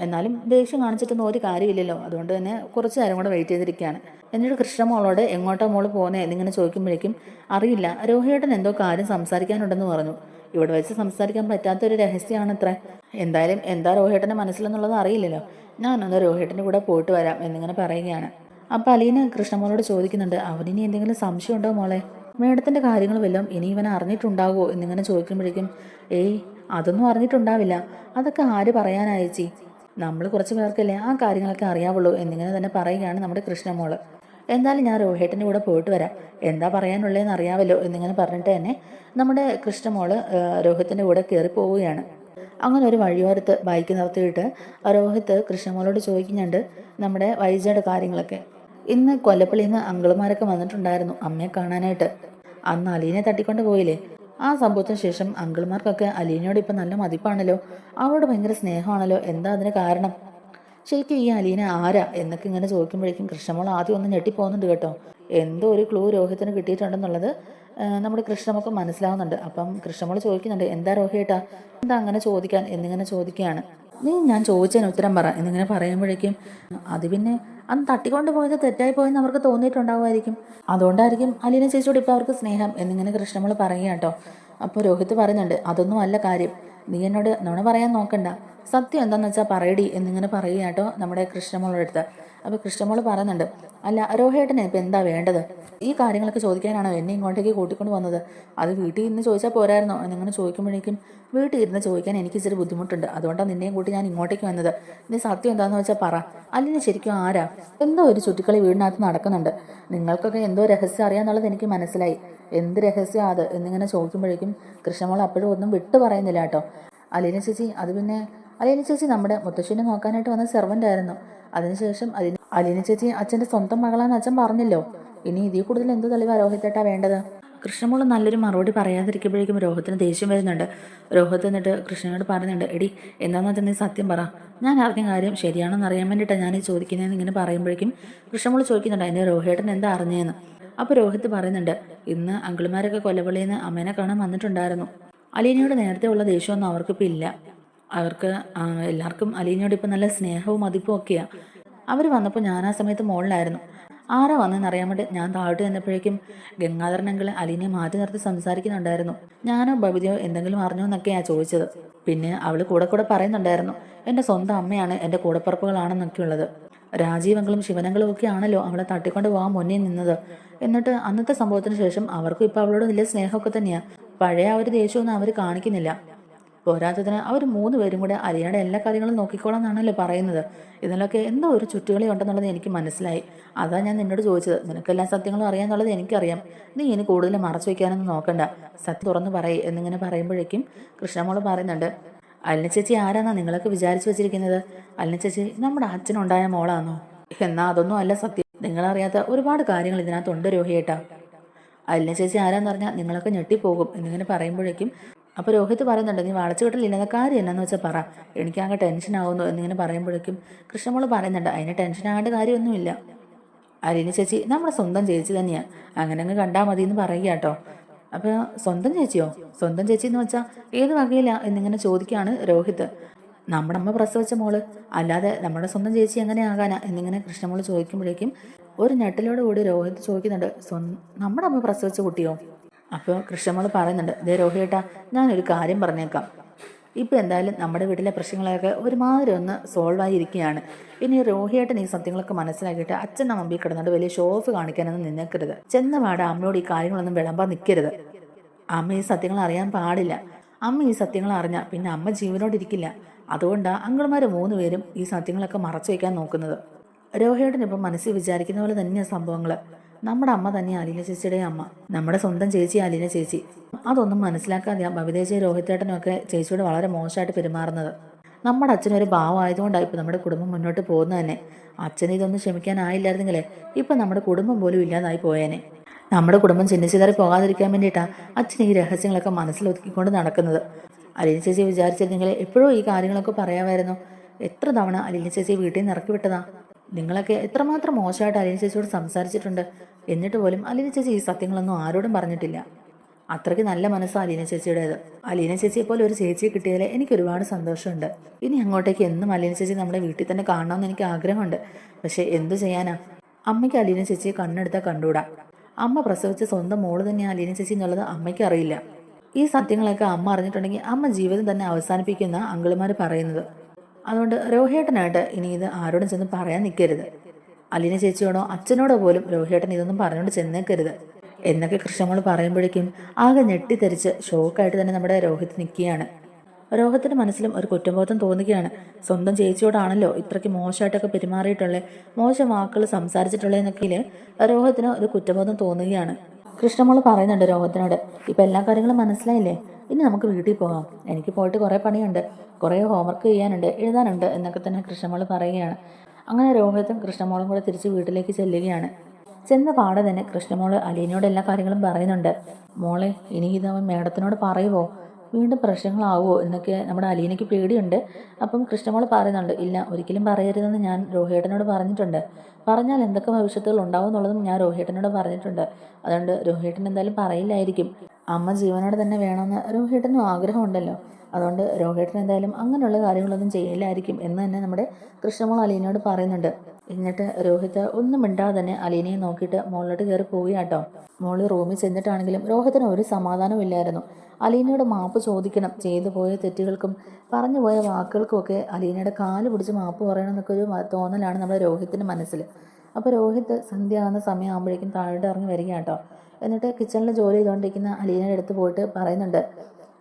എന്നാലും ദേഷ്യം കാണിച്ചിട്ടൊന്നും ഒരു കാര്യമില്ലല്ലോ, അതുകൊണ്ട് തന്നെ കുറച്ച് നേരം കൂടെ വെയിറ്റ് ചെയ്തിരിക്കുകയാണ്. എന്നിട്ട് കൃഷ്ണമോളോട് എങ്ങോട്ടാ മോള് പോകുന്നത് എന്നിങ്ങനെ ചോദിക്കുമ്പോഴേക്കും അറിയില്ല, രോഹിയേട്ടൻ എന്തോ കാര്യം സംസാരിക്കാനുണ്ടെന്ന് പറഞ്ഞു, ഇവിടെ വെച്ച് സംസാരിക്കാൻ പറ്റാത്തൊരു രഹസ്യമാണത്രേ, എന്തായാലും എന്താ രോഹിയേട്ടൻ്റെ മനസ്സിലെന്നുള്ളത് അറിയില്ലല്ലോ, ഞാനൊന്ന് രോഹിയേട്ടൻ്റെ കൂടെ പോയിട്ട് വരാം എന്നിങ്ങനെ പറയുകയാണ്. അപ്പോൾ അലീന കൃഷ്ണമോളോട് ചോദിക്കുന്നുണ്ട്, അവനിനി എന്തെങ്കിലും സംശയം ഉണ്ടോ മോളെ, മേഡത്തിൻ്റെ കാര്യങ്ങൾ വല്ലതും ഇനി ഇവനെ അറിഞ്ഞിട്ടുണ്ടാകുമോ എന്നിങ്ങനെ ചോദിക്കുമ്പോഴേക്കും ഏയ് അതൊന്നും അറിഞ്ഞിട്ടുണ്ടാവില്ല, അതൊക്കെ ആര് പറയാനായേച്ചി, നമ്മൾ കുറച്ച് പേർക്കല്ലേ ആ കാര്യങ്ങളൊക്കെ അറിയാവുള്ളൂ എന്നിങ്ങനെ തന്നെ പറയുകയാണ് നമ്മുടെ കൃഷ്ണമോള്. എന്തായാലും ഞാൻ രോഹിയേട്ടൻ്റെ കൂടെ പോയിട്ട് വരാം, എന്താ പറയാനുള്ളതെന്ന് അറിയാമല്ലോ എന്നിങ്ങനെ പറഞ്ഞിട്ട് തന്നെ നമ്മുടെ കൃഷ്ണമോള് രോഹിത്തിൻ്റെ കൂടെ കയറി പോവുകയാണ്. അങ്ങനെ ഒരു വഴിയോരത്ത് ബൈക്ക് നിർത്തിയിട്ട് രോഹിത്ത് കൃഷ്ണമോളോട് ചോദിക്കുന്നുണ്ട് നമ്മുടെ വൈജയുടെ കാര്യങ്ങളൊക്കെ. ഇന്ന് കൊല്ലപ്പള്ളിയിൽ നിന്ന് അങ്കിളുമാരൊക്കെ വന്നിട്ടുണ്ടായിരുന്നു അമ്മയെ കാണാനായിട്ട്, അന്ന് അലീനെ തട്ടിക്കൊണ്ട് പോയില്ലേ, ആ സംഭവത്തിന് ശേഷം അങ്കിൾമാർക്കൊക്കെ അലീനയോട് ഇപ്പം നല്ല മതിപ്പാണല്ലോ, അവളോട് ഭയങ്കര സ്നേഹമാണല്ലോ, എന്താ അതിന് കാരണം, ശരിക്കും ഈ അലീന ആരാ എന്നൊക്കെ ഇങ്ങനെ ചോദിക്കുമ്പോഴേക്കും കൃഷ്ണമോൾ ആദ്യം ഒന്ന് ഞെട്ടിപ്പോകുന്നുണ്ട് കേട്ടോ. എന്തോ ഒരു ക്ലൂ രോഹിത്തിന് കിട്ടിയിട്ടുണ്ടെന്നുള്ളത് നമ്മുടെ കൃഷ്ണമൊക്കെ മനസ്സിലാവുന്നുണ്ട്. അപ്പം കൃഷ്ണമോൾ ചോദിക്കുന്നുണ്ട്, എന്താ രോഹിയേട്ടാ, എന്താ അങ്ങനെ ചോദിക്കാൻ എന്നിങ്ങനെ ചോദിക്കുകയാണ്. നീ ഞാൻ ചോദിച്ചതിന് ഉത്തരം പറ എന്നിങ്ങനെ പറയുമ്പോഴേക്കും അത് പിന്നെ അന്ന് തട്ടിക്കൊണ്ട് പോയത് തെറ്റായി പോയെന്ന് അവർക്ക് തോന്നിയിട്ടുണ്ടാവുമായിരിക്കും, അതുകൊണ്ടായിരിക്കും അലീന ചേച്ചിയോട് ഇപ്പോൾ അവർക്ക് സ്നേഹം എന്നിങ്ങനെ കൃഷ്ണമോൾ പറയുക കേട്ടോ. അപ്പോൾ രോഹിത്ത് പറയുന്നുണ്ട്, അതൊന്നും അല്ല കാര്യം, നീ എന്നോട് നുണ പറയാൻ നോക്കണ്ട, സത്യം എന്താണെന്ന് വെച്ചാൽ പറയടി എന്നിങ്ങനെ പറയുക കേട്ടോ നമ്മുടെ കൃഷ്ണമോളുടെ അടുത്ത്. അപ്പോൾ കൃഷ്ണമോൾ പറയുന്നുണ്ട്, അല്ല രോഹിയേട്ടനെ ഇപ്പം എന്താ വേണ്ടത്, ഈ കാര്യങ്ങളൊക്കെ ചോദിക്കാനാണോ എന്നെ ഇങ്ങോട്ടേക്ക് കൂട്ടിക്കൊണ്ട് വന്നത്, അത് വീട്ടിൽ ഇരുന്ന് ചോദിച്ചാൽ പോരായിരുന്നോ എന്നിങ്ങനെ ചോദിക്കുമ്പോഴേക്കും വീട്ടിൽ ഇരുന്ന് ചോദിക്കാൻ എനിക്ക് ഇച്ചിരി ബുദ്ധിമുട്ടുണ്ട്, അതുകൊണ്ടാണ് നിന്നെയും കൂട്ടി ഞാൻ ഇങ്ങോട്ടേക്ക് വന്നത്, നീ സത്യം എന്താണെന്ന് വെച്ചാൽ പറ, അല്ലെങ്കിൽ ശരിക്കും ആരാ, എന്തോ ഒരു ചുറ്റിക്കളി വീടിനകത്ത് നടക്കുന്നുണ്ട്, നിങ്ങൾക്കൊക്കെ എന്തോ രഹസ്യം അറിയാമെന്നുള്ളത് എനിക്ക് മനസ്സിലായി, എന്ത് രഹസ്യം അത് എന്നിങ്ങനെ ചോദിക്കുമ്പോഴേക്കും കൃഷ്ണമോൾ അപ്പോഴും ഒന്നും വിട്ടു പറയുന്നില്ല കേട്ടോ. അലീന ചേച്ചി അത് പിന്നെ അലീന ചേച്ചി നമ്മുടെ മുത്തശ്ശിനെ നോക്കാനായിട്ട് വന്ന സെർവൻ്റ് ആയിരുന്നു, അതിനുശേഷം അലീന ചേച്ചി അച്ഛൻ്റെ സ്വന്തം മകളാന്ന് അച്ഛൻ പറഞ്ഞല്ലോ, ഇനി ഇതിൽ കൂടുതൽ എന്ത് തെളിവാ രോഹിത്തേട്ടാ വേണ്ടത്. കൃഷ്ണമോൾ നല്ലൊരു മറുപടി പറയാതിരിക്കുമ്പോഴേക്കും രോഹത്തിന് ദേഷ്യം വരുന്നുണ്ട്. രോഹത്ത് എന്നിട്ട് കൃഷ്ണനോട് പറയുന്നുണ്ട്, എടി എന്താണെന്ന് വെച്ചാൽ നീ സത്യം പറ, ഞാൻ അറിഞ്ഞ കാര്യം ശരിയാണെന്ന് അറിയാൻ വേണ്ടിയിട്ടാണ് ഞാൻ ഈ ചോദിക്കുന്നതെന്ന് ഇങ്ങനെ പറയുമ്പോഴേക്കും കൃഷ്ണമോൾ ചോദിക്കുന്നുണ്ട്, അതിൻ്റെ രോഹിയേട്ടൻ എന്താ അറിഞ്ഞതെന്ന്. അപ്പോൾ രോഹിത്ത് പറയുന്നുണ്ട്, ഇന്ന് അങ്കിളുമാരൊക്കെ കൊല്ലപ്പള്ളിയിൽ നിന്ന് അമ്മേനെ കാണാൻ വന്നിട്ടുണ്ടായിരുന്നു, അലീനയോട് നേരത്തെ ഉള്ള ദേഷ്യമൊന്നും അവർക്കിപ്പോൾ ഇല്ല, അവർക്ക് എല്ലാവർക്കും അലീനയോട് ഇപ്പം നല്ല സ്നേഹവും മതിപ്പും ഒക്കെയാണ്. അവർ വന്നപ്പോൾ ഞാൻ ആ സമയത്ത് മുകളിലായിരുന്നു, ആരാ വന്നതെന്ന് അറിയാൻ വേണ്ടി ഞാൻ താഴോട്ട് ചെന്നപ്പോഴേക്കും ഗംഗാധരനെങ്കിൽ അലീനയെ മാറ്റി നിർത്തി സംസാരിക്കുന്നുണ്ടായിരുന്നു, ഞാനോ ബബിതയോ എന്തെങ്കിലും അറിഞ്ഞോ എന്നൊക്കെയാണ് ചോദിച്ചത്. പിന്നെ അവൾ കൂടെ കൂടെ പറയുന്നുണ്ടായിരുന്നു എൻ്റെ സ്വന്തം അമ്മയാണ് എൻ്റെ കൂടപ്പുറപ്പുകളാണെന്നൊക്കെ ഉള്ളത്, രാജീവങ്ങളും ശിവനങ്ങളും ഒക്കെ ആണല്ലോ അവളെ തട്ടിക്കൊണ്ട് പോകാൻ മുന്നിൽ നിന്നത്. എന്നിട്ട് അന്നത്തെ സംഭവത്തിന് ശേഷം അവർക്കും ഇപ്പോൾ അവളോട് വലിയ സ്നേഹമൊക്കെ തന്നെയാണ്, പഴയ ആ ഒരു ദേഷ്യമൊന്നും അവർ കാണിക്കുന്നില്ല. പോരാത്തതിന് അവർ 3 പേരും കൂടെ അലിയുടെ എല്ലാ കാര്യങ്ങളും നോക്കിക്കോളാം എന്നാണല്ലോ പറയുന്നത്. ഇതിലൊക്കെ എന്തോ ഒരു ചുറ്റുകളി ഉണ്ടെന്നുള്ളത് എനിക്ക് മനസ്സിലായി, അതാ ഞാൻ നിന്നോട് ചോദിച്ചത്, നിനക്കെല്ലാ സത്യങ്ങളും അറിയാമെന്നുള്ളത് എനിക്കറിയാം, നീ ഇനി കൂടുതൽ മറച്ചു വയ്ക്കാനൊന്നും നോക്കണ്ട, സത്യം തുറന്നു പറയേ എന്നിങ്ങനെ പറയുമ്പോഴേക്കും കൃഷ്ണമോൾ പറയുന്നുണ്ട്, അലിന ചേച്ചി ആരാന്നാ നിങ്ങളൊക്കെ വിചാരിച്ചു വെച്ചിരിക്കുന്നത്, അലിന ചേച്ചി നമ്മുടെ അച്ഛനുണ്ടായ മോളാണോ, എന്നാൽ അതൊന്നും അല്ല സത്യം, നിങ്ങളറിയാത്ത ഒരുപാട് കാര്യങ്ങൾ ഇതിനകത്തുണ്ട് രോഹിയേട്ടാ. അലിന ചേച്ചി ആരാന്ന് പറഞ്ഞാൽ നിങ്ങളൊക്കെ ഞെട്ടിപ്പോകും എന്നിങ്ങനെ പറയുമ്പോഴേക്കും അപ്പോൾ രോഹിത് പറയുന്നുണ്ട്, നീ വളച്ചു കിട്ടലില്ലെന്ന കാര്യം എന്നാന്ന് വെച്ചാൽ പറ, എനിക്കാകെ ടെൻഷൻ ആവുന്നു എന്നിങ്ങനെ പറയുമ്പോഴേക്കും കൃഷ്ണമോള് പറയുന്നുണ്ട്, അതിന് ടെൻഷൻ ആകേണ്ട കാര്യമൊന്നുമില്ല. അലിന ചേച്ചി നമ്മുടെ സ്വന്തം ചേച്ചി തന്നെയാണ്, അങ്ങനെ അങ്ങ് കണ്ടാൽ മതി എന്ന് പറയുക കേട്ടോ. അപ്പോൾ സ്വന്തം ചേച്ചിയോ? സ്വന്തം ചേച്ചി എന്ന് വെച്ചാൽ ഏത് വകയില്ല എന്നിങ്ങനെ ചോദിക്കുകയാണ് രോഹിത്. നമ്മുടെ അമ്മ പ്രസവിച്ച മോള്, അല്ലാതെ നമ്മുടെ സ്വന്തം ചേച്ചി എങ്ങനെ ആകാനാ എന്നിങ്ങനെ കൃഷ്ണമോള് ചോദിക്കുമ്പോഴേക്കും ഒരു ഞെട്ടലോട് കൂടി രോഹിത് ചോദിക്കുന്നുണ്ട്, നമ്മുടെ അമ്മ പ്രസവിച്ച കുട്ടിയോ? അപ്പോൾ കൃഷ്ണമോള് പറയുന്നുണ്ട്, ദേ രോഹിയേട്ടാ, ഞാനൊരു കാര്യം പറഞ്ഞേക്കാം. ഇപ്പം എന്തായാലും നമ്മുടെ വീട്ടിലെ പ്രശ്നങ്ങളൊക്കെ ഒരുമാതിരി ഒന്ന് സോൾവ് ആയിരിക്കുകയാണ്. ഇനി രോഹിയേട്ടൻ ഈ സത്യങ്ങളൊക്കെ മനസ്സിലാക്കിയിട്ട് അച്ഛൻ്റെ മുമ്പിൽ കിടന്നിട്ട് വലിയ ഷോ ഓഫ് കാണിക്കാനൊന്നും നിന്നേക്കരുത്. ചെന്ന പാടെ അമ്മയോട് ഈ കാര്യങ്ങളൊന്നും വിളമ്പാൻ നിൽക്കരുത്. അമ്മ ഈ സത്യങ്ങൾ അറിയാൻ പാടില്ല. അമ്മ ഈ സത്യങ്ങൾ അറിഞ്ഞാൽ പിന്നെ അമ്മ ജീവനോടിരിക്കില്ല. അതുകൊണ്ടാണ് അങ്കിൾമാർ 3 പേരും ഈ സത്യങ്ങളൊക്കെ മറച്ചു വയ്ക്കാൻ നോക്കുന്നത്. രോഹിയേട്ടൻ ഇപ്പം മനസ്സിൽ വിചാരിക്കുന്ന പോലെ തന്നെയാണ് സംഭവങ്ങൾ. നമ്മുടെ അമ്മ തന്നെയാണ് അലീന ചേച്ചിയുടെ അമ്മ, നമ്മുടെ സ്വന്തം ചേച്ചി അലീന ചേച്ചി. അതൊന്നും മനസ്സിലാക്കാതെയാണ് ബബിതേച്ചിയും രോഹിത്തേട്ടനും ഒക്കെ ചേച്ചിയോട് വളരെ മോശമായിട്ട് പെരുമാറുന്നത്. നമ്മുടെ അച്ഛനൊരു ഭാവമായതുകൊണ്ടാണ് ഇപ്പം നമ്മുടെ കുടുംബം മുന്നോട്ട് പോകുന്നത് തന്നെ. അച്ഛന് ഇതൊന്നും ക്ഷമിക്കാനായില്ലായിരുന്നെങ്കിലേ ഇപ്പം നമ്മുടെ കുടുംബം പോലും ഇല്ലാതായി പോയേനെ. നമ്മുടെ കുടുംബം ചിന്നിച്ചിതറി പോകാതിരിക്കാൻ വേണ്ടിയിട്ടാണ് അച്ഛൻ ഈ രഹസ്യങ്ങളൊക്കെ മനസ്സിലൊതുക്കിക്കൊണ്ട് നടക്കുന്നത്. അലീന ചേച്ചി വിചാരിച്ചിരുന്നെങ്കിൽ എപ്പോഴും ഈ കാര്യങ്ങളൊക്കെ പറയാമായിരുന്നു. എത്ര തവണ അലീന ചേച്ചി വീട്ടിൽ നിന്ന് ഇറക്കി വിട്ടതാ. നിങ്ങളൊക്കെ എത്രമാത്രം മോശമായിട്ട് അലീന ചേച്ചിയോട് സംസാരിച്ചിട്ടുണ്ട്. എന്നിട്ട് പോലും അലീന ചേച്ചി ഈ സത്യങ്ങളൊന്നും ആരോടും പറഞ്ഞിട്ടില്ല. അത്രയ്ക്ക് നല്ല മനസ്സാണ് അലീന ചേച്ചിയുടേത്. അലീന ചേച്ചിയെ പോലെ ഒരു ചേച്ചിയെ കിട്ടിയതിൽ എനിക്ക് ഒരുപാട് സന്തോഷമുണ്ട്. ഇനി അങ്ങോട്ടേക്ക് എന്നും അലീന ചേച്ചി നമ്മുടെ വീട്ടിൽ തന്നെ കാണണമെന്ന് എനിക്ക് ആഗ്രഹമുണ്ട്. പക്ഷെ എന്തു ചെയ്യാനാ, അമ്മയ്ക്ക് അലീന ചേച്ചിയെ കണ്ണെടുത്താൽ കണ്ടുകൂടാ. അമ്മ പ്രസവിച്ച സ്വന്തം മോള് തന്നെയാണ് അലീന ചേച്ചി എന്നുള്ളത് അമ്മയ്ക്ക് അറിയില്ല. ഈ സത്യങ്ങളൊക്കെ അമ്മ അറിഞ്ഞിട്ടുണ്ടെങ്കിൽ അമ്മ ജീവിതം തന്നെ അവസാനിപ്പിക്കുന്ന അങ്കിളുമാർ പറയുന്നത്. അതുകൊണ്ട് രോഹിയേട്ടനായിട്ട് ഇനി ഇത് ആരോടും ചെന്ന് പറയാൻ നിൽക്കരുത്. അലീന ചേച്ചിയോടോ അച്ഛനോടോ പോലും രോഹിയേട്ടൻ ഇതൊന്നും പറഞ്ഞുകൊണ്ട് ചെന്നേക്കരുത് എന്നൊക്കെ കൃഷ്ണമോൾ പറയുമ്പോഴേക്കും ആകെ ഞെട്ടിത്തെറിച്ച് ഷോക്കായിട്ട് തന്നെ നമ്മുടെ രോഹിത് നിൽക്കുകയാണ്. രോഹിത്തിന്റെ മനസ്സിലും ഒരു കുറ്റബോധം തോന്നുകയാണ്. സ്വന്തം ചേച്ചിയോടാണല്ലോ ഇത്രയ്ക്ക് മോശമായിട്ടൊക്കെ പെരുമാറിയിട്ടുള്ളത്, മോശം വാക്കുകൾ സംസാരിച്ചിട്ടുള്ളതെന്നൊക്കെ രോഹിത്തിന് ഒരു കുറ്റബോധം തോന്നുകയാണ്. കൃഷ്ണമോൾ പറയുന്നുണ്ട് രോഹിത്തിനോട്, ഇപ്പം എല്ലാ കാര്യങ്ങളും മനസ്സിലായില്ലേ, ഇനി നമുക്ക് വീട്ടിൽ പോകാം, എനിക്ക് പോയിട്ട് കുറേ പണിയുണ്ട്, കുറേ ഹോംവർക്ക് ചെയ്യാനുണ്ട്, എഴുതാനുണ്ട് എന്നൊക്കെ തന്നെ കൃഷ്ണമോൾ പറയുകയാണ്. അങ്ങനെ രോഹിത്തും കൃഷ്ണമോളും കൂടെ തിരിച്ച് വീട്ടിലേക്ക് ചെല്ലുകയാണ്. ചെന്ന പാടെ തന്നെ കൃഷ്ണമോൾ അലീനയോട് എല്ലാ കാര്യങ്ങളും പറയുന്നുണ്ട്. മോളെ, ഇനി ഇതവൻ മേഡത്തിനോട് പറയുമോ, വീണ്ടും പ്രശ്നങ്ങളാവുമോ എന്നൊക്കെ നമ്മുടെ അലീനയ്ക്ക് പേടിയുണ്ട്. അപ്പം കൃഷ്ണമോൾ പറയുന്നുണ്ട്, ഇല്ല ഒരിക്കലും പറയരുതെന്ന് ഞാൻ രോഹിയേട്ടനോട് പറഞ്ഞിട്ടുണ്ട്. പറഞ്ഞാൽ എന്തൊക്കെ ഭവിഷ്യത്തുകൾ ഉണ്ടാവും എന്നുള്ളതും ഞാൻ രോഹിയേട്ടനോട് പറഞ്ഞിട്ടുണ്ട്. അതുകൊണ്ട് രോഹിയേട്ടൻ എന്തായാലും പറയില്ലായിരിക്കും. അമ്മ ജീവനോട് തന്നെ വേണമെന്ന് രോഹിയേട്ടനും ആഗ്രഹമുണ്ടല്ലോ. അതുകൊണ്ട് രോഹിയേട്ടൻ എന്തായാലും അങ്ങനെയുള്ള കാര്യങ്ങളൊന്നും ചെയ്യില്ലായിരിക്കും എന്ന് തന്നെ നമ്മുടെ കൃഷ്ണമോൾ അലീനയോട് പറയുന്നുണ്ട്. എന്നിട്ട് രോഹിത് ഒന്നും മിണ്ടാതെ തന്നെ അലീനയെ നോക്കിയിട്ട് മുകളിലോട്ട് കയറി പോവുകയാട്ടോ. മോള് റൂമിൽ ചെന്നിട്ടാണെങ്കിലും രോഹിത്തിന് ഒരു സമാധാനവും ഇല്ലായിരുന്നു. അലീനയോട് മാപ്പ് ചോദിക്കണം, ചെയ്തു പോയ തെറ്റുകൾക്കും പറഞ്ഞു പോയ വാക്കുകൾക്കുമൊക്കെ അലീനയുടെ കാല് പിടിച്ച് മാപ്പ് പറയണമെന്നൊക്കെ ഒരു തോന്നലാണ് നമ്മുടെ രോഹിത്തിൻ്റെ മനസ്സിൽ. അപ്പോൾ രോഹിത് സന്ധ്യ ആകുന്ന സമയമാകുമ്പോഴേക്കും താഴോട്ട് ഇറങ്ങി വരിക കേട്ടോ. എന്നിട്ട് കിച്ചണിൽ ജോലി ചെയ്തുകൊണ്ടിരിക്കുന്ന അലീനയുടെ അടുത്ത് പോയിട്ട് പറയുന്നുണ്ട്,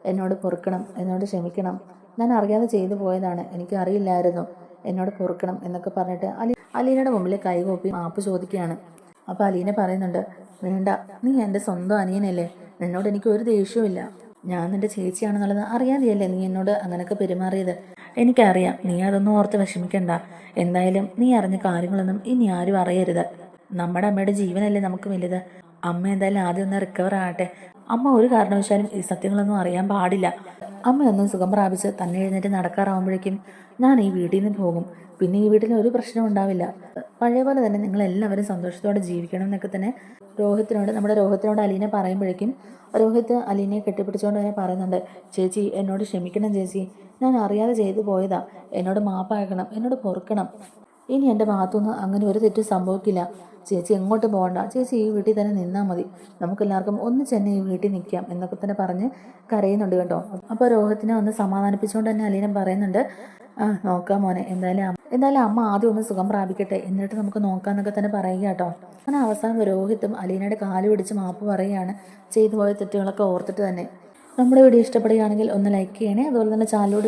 എന്നോട് പൊറുക്കണം, എന്നോട് ക്ഷമിക്കണം, ഞാൻ അറിയാതെ ചെയ്തു പോയതാണ്, എനിക്ക് അറിയില്ലായിരുന്നു, എന്നോട് പൊറുക്കണം എന്നൊക്കെ പറഞ്ഞിട്ട് അലീനയുടെ മുമ്പിൽ കൈകൂപ്പി മാപ്പ് ചോദിക്കുകയാണ്. അപ്പോൾ അലീന പറയുന്നുണ്ട്, വേണ്ട, നീ എൻ്റെ സ്വന്തം അനിയനല്ലേ, നിന്നോട് എനിക്ക് ഒരു ദേഷ്യവുമില്ല, ഞാൻ നിൻ്റെ ചേച്ചിയാണെന്നുള്ളത് അറിയാതെയല്ലേ നീ എന്നോട് അങ്ങനെയൊക്കെ പെരുമാറിയത്. എനിക്കറിയാം, നീ അതൊന്നും ഓർത്ത് വിഷമിക്കണ്ട. എന്തായാലും നീ അറിഞ്ഞ കാര്യങ്ങളൊന്നും ഇനി ആരും അറിയരുത്. നമ്മുടെ അമ്മയുടെ ജീവനല്ലേ നമുക്ക് വലുത്. അമ്മ എന്തായാലും ആദ്യം ഒന്ന് റിക്കവർ ആകട്ടെ. അമ്മ ഒരു കാരണവശാലും ഈ സത്യങ്ങളൊന്നും അറിയാൻ പാടില്ല. അമ്മയൊന്നും സുഖം പ്രാപിച്ച് തന്നെ എഴുന്നേറ്റ് നടക്കാറാവുമ്പോഴേക്കും ഞാൻ ഈ വീട്ടിൽ നിന്ന് പോകും. പിന്നെ ഈ വീട്ടിൽ ഒരു പ്രശ്നം ഉണ്ടാവില്ല. പഴയ പോലെ തന്നെ നിങ്ങളെല്ലാവരും സന്തോഷത്തോടെ ജീവിക്കണം എന്നൊക്കെ തന്നെ നമ്മുടെ രോഹിത്തിനോട് അലീന പറയുമ്പോഴേക്കും രോഹിത്ത് അലീനയെ കെട്ടിപ്പിടിച്ചുകൊണ്ട് തന്നെ പറയുന്നുണ്ട്, ചേച്ചി എന്നോട് ക്ഷമിക്കണം ചേച്ചി, ഞാൻ അറിയാതെ ചെയ്തു പോയതാ, എന്നോട് മാപ്പാക്കണം, എന്നോട് പൊറുക്കണം. ഇനി എൻ്റെ ഭാഗത്തുനിന്ന് അങ്ങനെ ഒരു തെറ്റും സംഭവിക്കില്ല. ചേച്ചി എങ്ങോട്ട് പോകണ്ട, ചേച്ചി ഈ വീട്ടിൽ തന്നെ നിന്നാൽ മതി, നമുക്കെല്ലാവർക്കും ഒന്നിച്ച് തന്നെ ഈ വീട്ടിൽ നിൽക്കാം എന്നൊക്കെ തന്നെ പറഞ്ഞ് കരയുന്നുണ്ട് കേട്ടോ. അപ്പോൾ രോഹിത്തിനെ ഒന്ന് സമാധാനിപ്പിച്ചുകൊണ്ട് തന്നെ അലീന പറയുന്നുണ്ട്, നോക്കാം മോനെ, എന്തായാലും അമ്മ ആദ്യം ഒന്ന് സുഖം പ്രാപിക്കട്ടെ, എന്നിട്ട് നമുക്ക് നോക്കാമെന്നൊക്കെ തന്നെ പറയുക കേട്ടോ. അങ്ങനെ അവസാനം രോഹിത്തും അലീനയുടെ കാല് പിടിച്ച് മാപ്പ് പറയുകയാണ്, ചെയ്തു പോയ തെറ്റുകളൊക്കെ ഓർത്തിട്ട് തന്നെ. നമ്മുടെ വീഡിയോ ഇഷ്ടപ്പെടുകയാണെങ്കിൽ ഒന്ന് ലൈക്ക് ചെയ്യണേ, അതുപോലെ തന്നെ ചാനലോട്